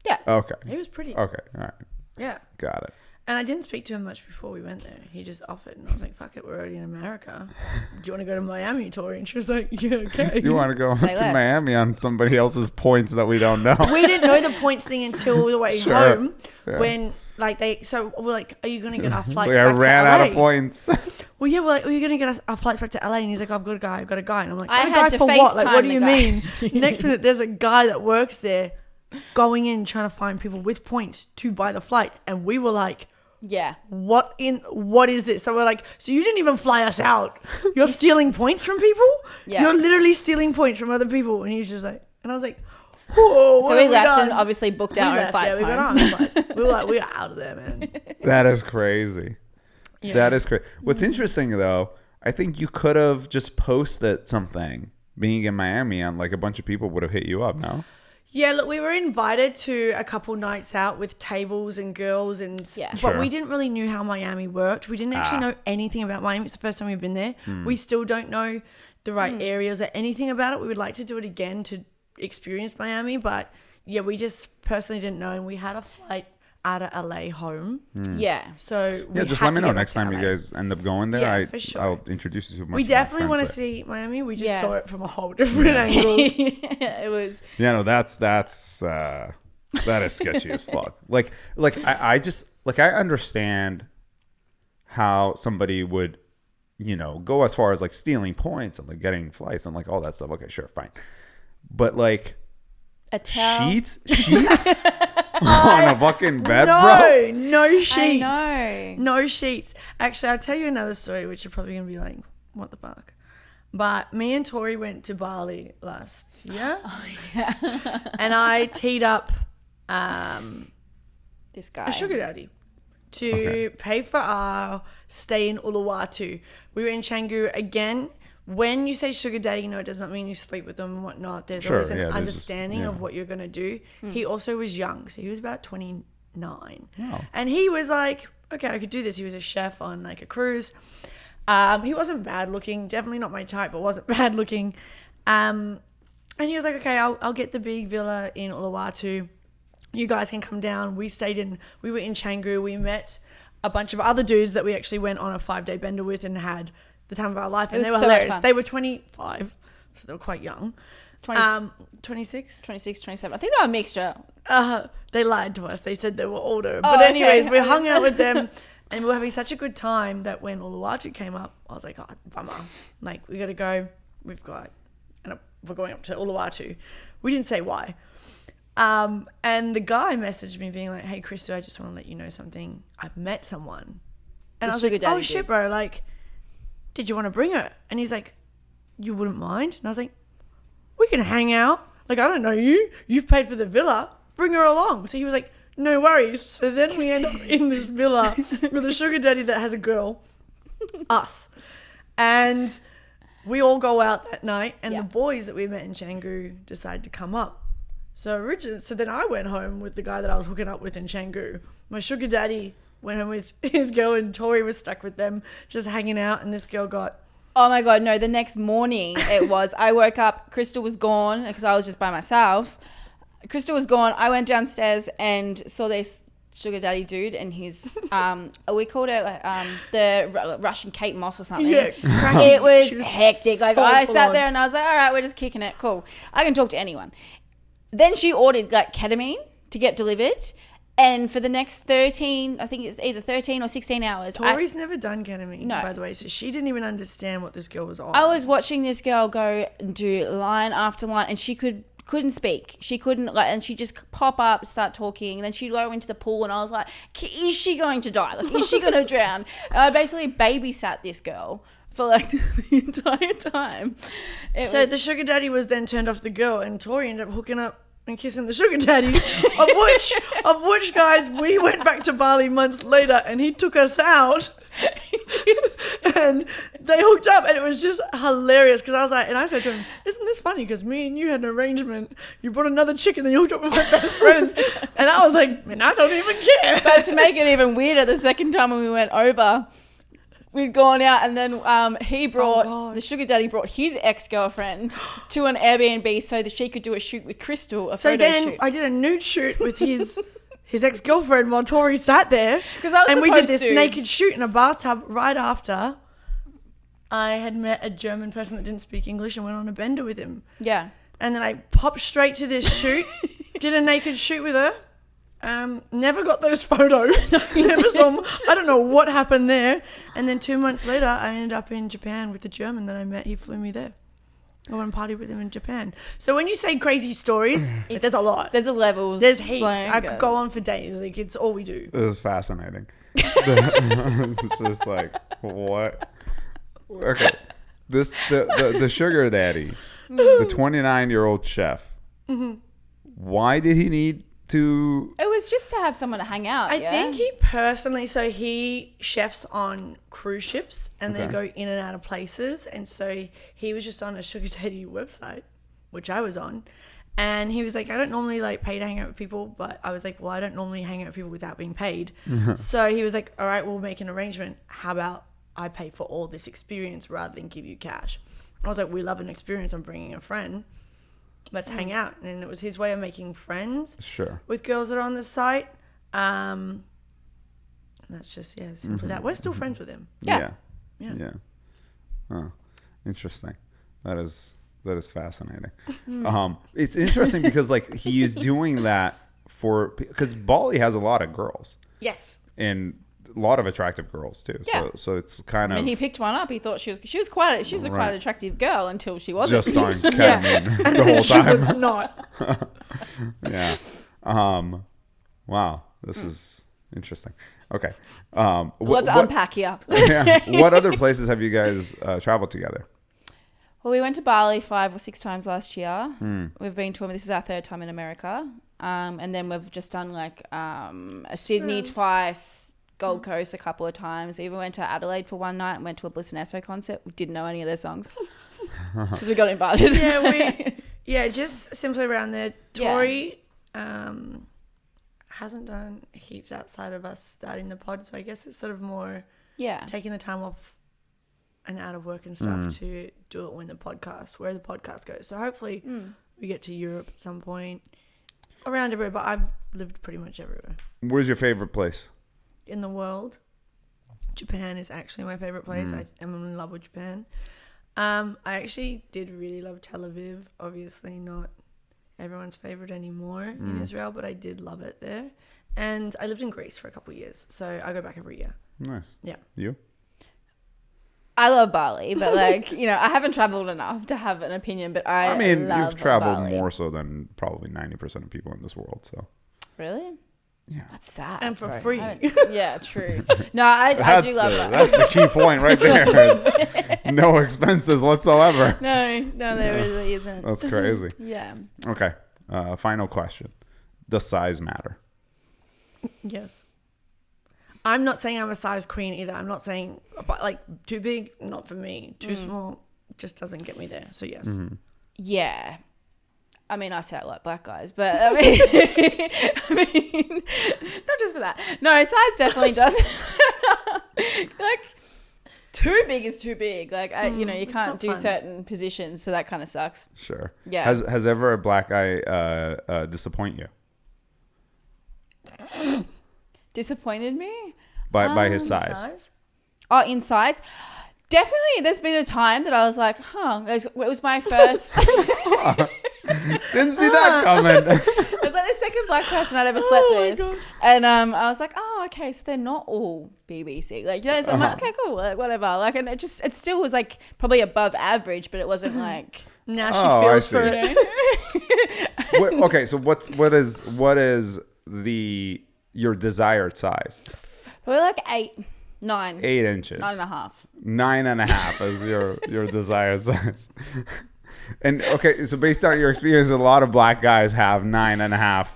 Yeah. Okay. He was pretty. Okay. All right. Yeah. Got it. And I didn't speak to him much before we went there. He just offered, and I was like, "Fuck it, we're already in America. Do you want to go to Miami, Tori?" And she was like, "Yeah, okay." You want to go to Miami on somebody else's points that we don't know? We didn't know the points thing until the way home. Yeah. When like we're like, "Are you going to get our flights back to LA?" I ran out of points. Well, yeah, we're like, "Are you going to get our flights back to LA?" And he's like, "I've got a guy. And I'm like, "A guy for what? Like, what do you mean?" Next minute, there's a guy that works there going in trying to find people with points to buy the flights. And we were like, yeah, what is this? So we're like, "So you didn't even fly us out? You're stealing points from people? Yeah. You're literally stealing points from other people." And he's just like, and I was like, "Whoa." So we left and obviously booked our own flights home. We got our own flights. We were like, "We're out of there, man." That is crazy. Yeah. That is crazy. What's interesting though, I think you could have just posted something being in Miami, and like a bunch of people would have hit you up. No. Yeah, look, we were invited to a couple nights out with tables and girls, but we didn't really know how Miami worked. We didn't actually know anything about Miami. It's the first time we've been there. We still don't know the right areas or anything about it. We would like to do it again to experience Miami, but yeah, we just personally didn't know, and we had a flight out of LA home. Yeah. So just let me know next time you guys end up going there. Yeah, for sure. I'll introduce you to my We definitely want to see Miami. We just saw it from a whole different angle. It was. Yeah, no, that is sketchy as fuck. Like I just I understand how somebody would, go as far as like stealing points and like getting flights and like all that stuff. Okay, sure, fine. But like a towel. Sheets on a fucking bed, bro. No sheets. I know. No sheets. Actually, I'll tell you another story, which you're probably gonna be like, what the fuck? But me and Tori went to Bali last year. Oh yeah. And I teed up This guy. a sugar daddy to pay for our stay in Uluwatu. We were in Canggu again. When you say sugar daddy, no, it does not mean you sleep with them and whatnot. There's always an understanding of what you're going to do. He also was young. So he was about 29. Wow. And he was like, okay, I could do this. He was a chef on like a cruise. He wasn't bad looking. Definitely not my type, but wasn't bad looking. And he was like, okay, I'll get the big villa in Uluwatu. You guys can come down. We were in Canggu. We met a bunch of other dudes that we actually went on a 5-day bender with and had the time of our life. And they were hilarious. They were 25, so they were quite young. 26? 26, 27. I think they were a mixture. They lied to us. They said they were older. But anyways, we hung out with them and we were having such a good time that when Uluwatu came up, I was like, oh, bummer. Like, we got to go. We're going up to Uluwatu. We didn't say why. And the guy messaged me being like, hey, Krystal, I just want to let you know something. I've met someone. And I was like, oh, shit, bro. Like, did you want to bring her? And he's like, you wouldn't mind? And I was like, we can hang out. Like, I don't know you. You've paid for the villa. Bring her along. So he was like, no worries. So then we end up in this villa with a sugar daddy that has a girl, us. And we all go out that night. And the boys that we met in Canggu decide to come up. So then I went home with the guy that I was hooking up with in Canggu. My sugar daddy went home with his girl and Tori was stuck with them, just hanging out. And this girl got... Oh my God, no. The next morning it was, I woke up, Krystal was gone because I was just by myself. Krystal was gone. I went downstairs and saw this sugar daddy dude and his, we called it the Russian Kate Moss or something. Yeah, it was hectic. Like so I sat on. there and I was like, all right, we're just kicking it. Cool. I can talk to anyone. Then she ordered like ketamine to get delivered. And for the next 13, I think it's either 13 or 16 hours. Tori's never done ketamine, No. by the way, so she didn't even understand what this girl was on. I was watching this girl go and do line after line, and she couldn't speak. She couldn't, and she'd just pop up, start talking, and then she'd go into the pool, and I was like, is she going to die? Like, is she going to drown? And I basically babysat this girl for like the entire time. The sugar daddy was then turned off the girl, and Tori ended up hooking up and kissing the sugar daddy, of which guys we went back to Bali months later and he took us out and they hooked up and it was just hilarious because I was like, and I said to him, isn't this funny because me and you had an arrangement, you brought another chick and then you hooked up with my best friend, and I was like, man, I don't even care. But to make it even weirder, the second time when we went over, we'd gone out and then the sugar daddy brought his ex-girlfriend to an Airbnb so that she could do a shoot with Krystal, a photo shoot. I did a nude shoot with his ex-girlfriend while Tori sat there. And we did this naked shoot in a bathtub right after I had met a German person that didn't speak English and went on a bender with him. Yeah. And then I popped straight to this shoot, did a naked shoot with her. Never got those photos. Never saw them. I don't know what happened there. And then 2 months later, I ended up in Japan with the German that I met. He flew me there. I went and partied with him in Japan. So when you say crazy stories, there's a lot. There's a levels. There's heaps. I could go on for days. Like, it's all we do. It was fascinating. It's just like, what? Okay. The sugar daddy, the 29-year-old chef, why did he need to... It was just to have someone to hang out. I think he personally, so he chefs on cruise ships and they go in and out of places. And so he was just on a sugar daddy website, which I was on. And he was like, I don't normally like pay to hang out with people, but I was like, well, I don't normally hang out with people without being paid. So he was like, all right, we'll make an arrangement. How about I pay for all this experience rather than give you cash? I was like, we love an experience. I'm bringing a friend. Let's hang out. And it was his way of making friends with girls that are on the site. That's just, simply that. We're still friends with him. Yeah. Oh, interesting. That is fascinating. It's interesting because like he is doing that because Bali has a lot of girls. Yes. And lot of attractive girls too. Yeah. So it's kind I mean, of. he picked one up. He thought she was quite a quite attractive girl until she wasn't. Just on ketamine the whole She time. was not. Yeah. Wow. This is interesting. Okay. Let's unpack here. Yeah. What other places have you guys traveled together? Well, we went to Bali 5 or 6 times last year. We've been to, this is our 3rd time in America. And then we've just done like a Sydney twice, Gold Coast a couple of times. We even went to Adelaide for one night and went to a Bliss and Esso concert. We didn't know any of their songs because we got invited. Yeah, just simply around there. Tori hasn't done heaps outside of us starting the pod, so I guess it's sort of more taking the time off and out of work and stuff to do it when the podcast goes. So hopefully we get to Europe at some point, around everywhere, but I've lived pretty much everywhere. Where's your favorite place? In the world, Japan is actually my favorite place. I am in love with Japan. I actually did really love Tel Aviv. Obviously not everyone's favorite anymore in Israel, but I did love it there. And I lived in Greece for a couple of years, so I go back every year. Nice. Yeah. You? I love Bali, but like, you know, I haven't traveled enough to have an opinion, but I mean, you've traveled Bali. more so than probably 90% of people in this world, so. Really? Yeah. That's sad. And for free. Yeah, true. No, I do love that. That's the key point right there. No expenses whatsoever. No, there really isn't. That's crazy. Yeah. Okay. Final question. Does size matter? Yes. I'm not saying I'm a size queen either. I'm not saying, but like too big, not for me. Too small, just doesn't get me there. So yes. Yeah. I mean, I say I like black guys, but I mean, not just for that. No, size definitely does. Like, too big is too big. Like, you know, you can't do certain positions, so that kind of sucks. Sure. Yeah. Has ever a black guy disappoint you? Disappointed me? By his size? Oh, in size? Definitely, there's been a time that I was like, it was my first... Didn't see that coming. It was like the second black person I'd ever slept with. God. And I was like, oh, okay, so they're not all BBC. Like, yeah, so I'm like, okay, cool, like, whatever. Like, and it still was like probably above average, but it wasn't like... Now she feels for it. Okay, so what is your desired size? Probably like 9. 8 inches. 9.5. 9.5 is your desired size. And okay, so based on your experience, a lot of black guys have 9.5.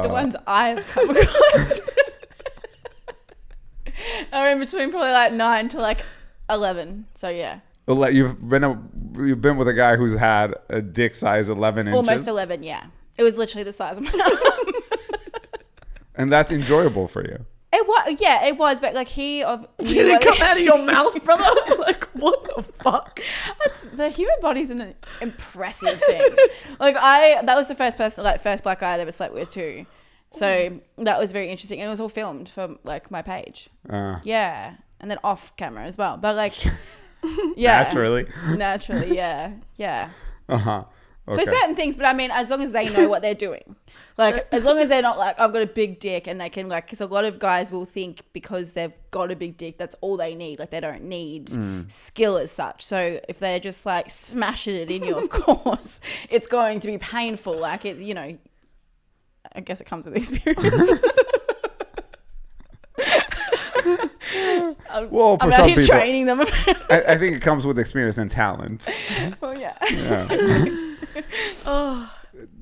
The ones I've come across are in between probably like 9 to like 11. So yeah. You've been with a guy who's had a dick size 11 inches. Almost 11, yeah. It was literally the size of my arm. And that's enjoyable for you. It was, but like did it come out of your mouth, brother? Like, what the fuck? The human body's an impressive thing. Like that was the first black guy I'd ever slept with too. So that was very interesting, and it was all filmed for like my page. Yeah, and then off camera as well. But like, yeah, naturally, yeah. Okay. So certain things, but I mean, as long as they know what they're doing, like as long as they're not like, I've got a big dick, and they can like, because a lot of guys will think because they've got a big dick, that's all they need. Like they don't need skill as such. So if they're just like smashing it in you, of course, it's going to be painful. Like it, you know, I guess it comes with experience. Well, for I'm some out here people, training them. I think it comes with experience and talent. Well, yeah.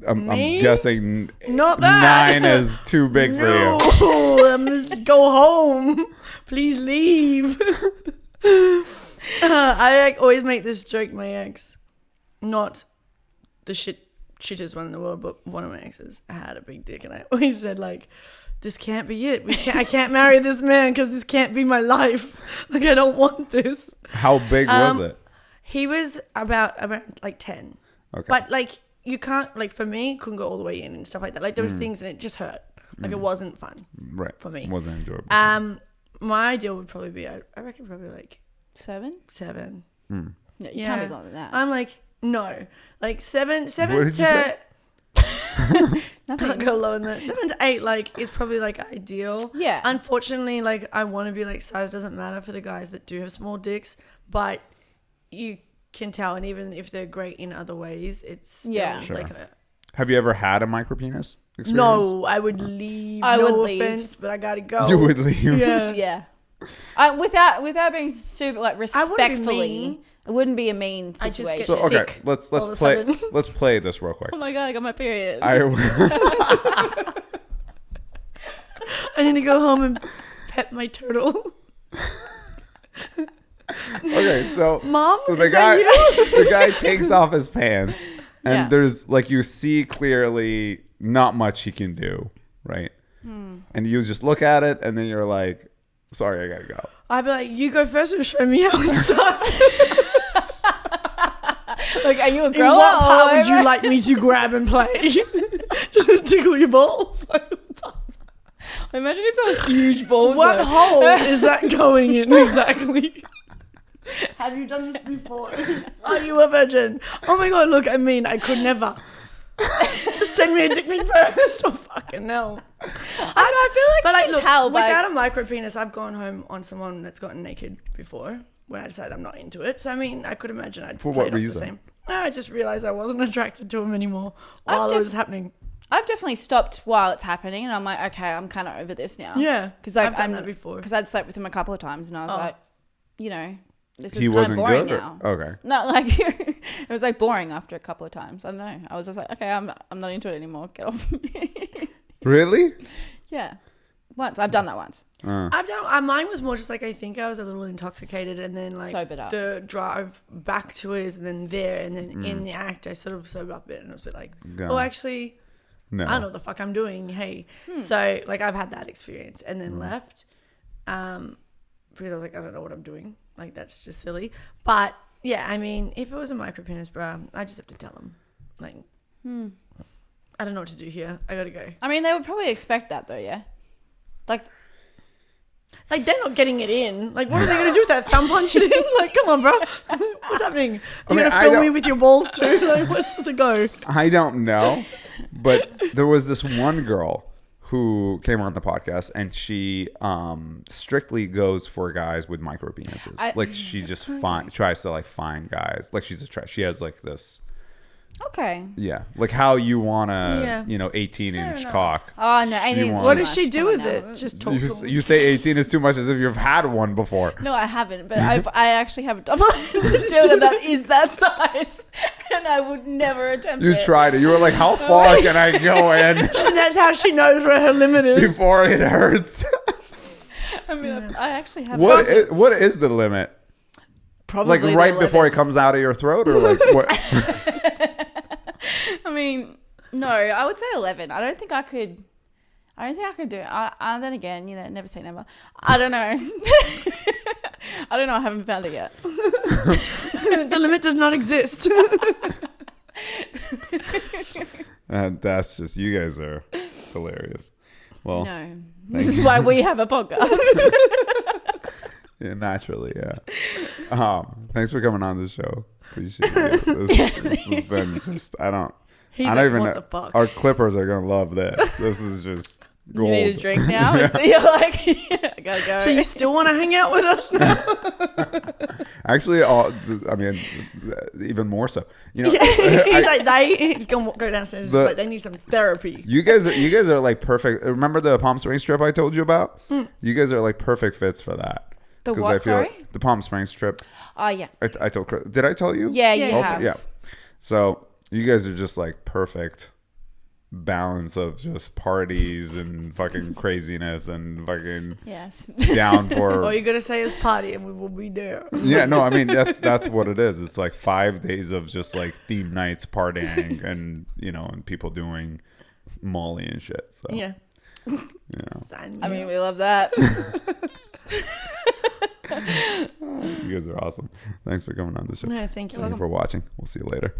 I'm guessing not that 9 is too big for you. No, go home. Please leave. I like always make this joke. My ex, not the shittest one in the world, but one of my exes had a big dick, and I always said like, this can't be it. I can't marry this man because this can't be my life. Like, I don't want this. How big was it? He was about like 10. Okay. But like, you can't, like for me, couldn't go all the way in and stuff like that. Like there was things and it just hurt. Like it wasn't fun. Right. For me. It wasn't enjoyable. My ideal would probably be, I reckon probably like 7. No, you can't be longer than that. I'm like, no. Like 7 what did to... Can't go lower than that. 7 to 8, like, is probably like ideal. Yeah. Unfortunately, like, I want to be like, size doesn't matter for the guys that do have small dicks, but you can tell, and even if they're great in other ways, it's still Sure. like Have you ever had a micro penis experience? no, I would leave. I no would leave. offense, but I gotta go. You would leave. Yeah. Yeah. Without being super like respectfully, it wouldn't be a mean I just situation. get So okay, sick let's all of a play sudden. let's play this real quick. Oh my god, I got my period. I need to go home and pet my turtle. Okay, so Mom, so the is that guy the guy takes off his pants, and Yeah. there's like you see clearly not much he can do, right? And you just look at it, and then you're like, "Sorry, I gotta go." I'd be like, you go first and show me how it's done. Like, are you a In girl? what part would you like me to grab and play? Just tickle your balls. Imagine if there were huge balls. What though. hole is that going in exactly? Have you done this before? Are you a virgin? Oh my god, look, I mean, I could never. Send me a dick pic first. Oh, fucking hell. I feel like But you like, can look, tell by without a micro penis, I've gone home on someone that's gotten naked before when I decided I'm not into it. So, I mean, I could imagine I'd For play what it off reason? the same. I just realized I wasn't attracted to him anymore while I've it was happening. I've definitely stopped while it's happening, and I'm like, okay, I'm kind of over this now. Yeah, because like I've done that before. Because I'd slept with him a couple of times, and I was like, you know, this is He kind of wasn't boring good. now. Okay. No, like it was like boring after a couple of times. I don't know. I was just like, okay, I'm not into it anymore. Get off me. Really? Yeah, once I've done that once. I've done. Mine was more just like I think I was a little intoxicated, and then like Sobered up. the drive back to his, and then there, and then in the act, I sort of sobered up a bit, and I was a bit like, Yeah. oh, actually, No. I don't know what the fuck I'm doing. Hey, so like I've had that experience, and then left, because I was like, I don't know what I'm doing. Like that's just silly. But yeah, I mean, if it was a micro penis, bro, I just have to tell him, like, I don't know what to do here. I gotta go. I mean, they would probably expect that though, yeah. Like, they're not getting it in. Like, what are they going to do with that? Thumb punch it in? Like, come on, bro. What's happening? You're going to film me with your balls too? Like, what's the go? I don't know, but there was this one girl who came on the podcast, and she strictly goes for guys with micro penises. Like she just tries to like find guys. Like she has like this. Okay. Yeah, like how you want Yeah. a 18-inch enough. cock. Oh no, 18 is wants- too What does much. she do Come on with now. it? Just talk to him. You say 18 is too much, as if you've had one before. No, I haven't, but I actually have a double dildo that is that size, and I would never attempt You it. tried it. You were like, how far can I go in And that's how she knows where her limit is. before it hurts? I mean, I actually have. What is the limit? Probably Like right before it comes out of your throat, or like what? I mean, no, I would say 11. I don't think I could do it. Then again, never say never. I don't know. I don't know. I haven't found it yet. The limit does not exist. And that's just, you guys are hilarious. Well, No, this is why we have a podcast. yeah, naturally, yeah. Thanks for coming on the show. Appreciate it. This has been just, I don't like, even what know. the fuck? Our clippers are going to love this. This is just gold. You need a drink now. So you're like, I gotta go. So you still want to hang out with us now? Actually, I mean, even more so. He's like, he's going to go downstairs, but they need some therapy. You guys are like perfect. Remember the Palm Springs trip I told you about? You guys are like perfect fits for that. The 'Cause what, I feel sorry? like the Palm Springs trip. Oh yeah. I told Chris. Did I tell you? Yeah, you Also, have. yeah. So you guys are just like perfect balance of just parties and fucking craziness and fucking Yes. down for. All you got to say is party and we will be there. Yeah, no, I mean that's what it is. It's like 5 days of just like theme nights, partying, and and people doing Molly and shit. So Yeah. you I mean, we love that. guys are awesome. Thanks for coming on the show. No, thank you. Thank you for watching. We'll see you later.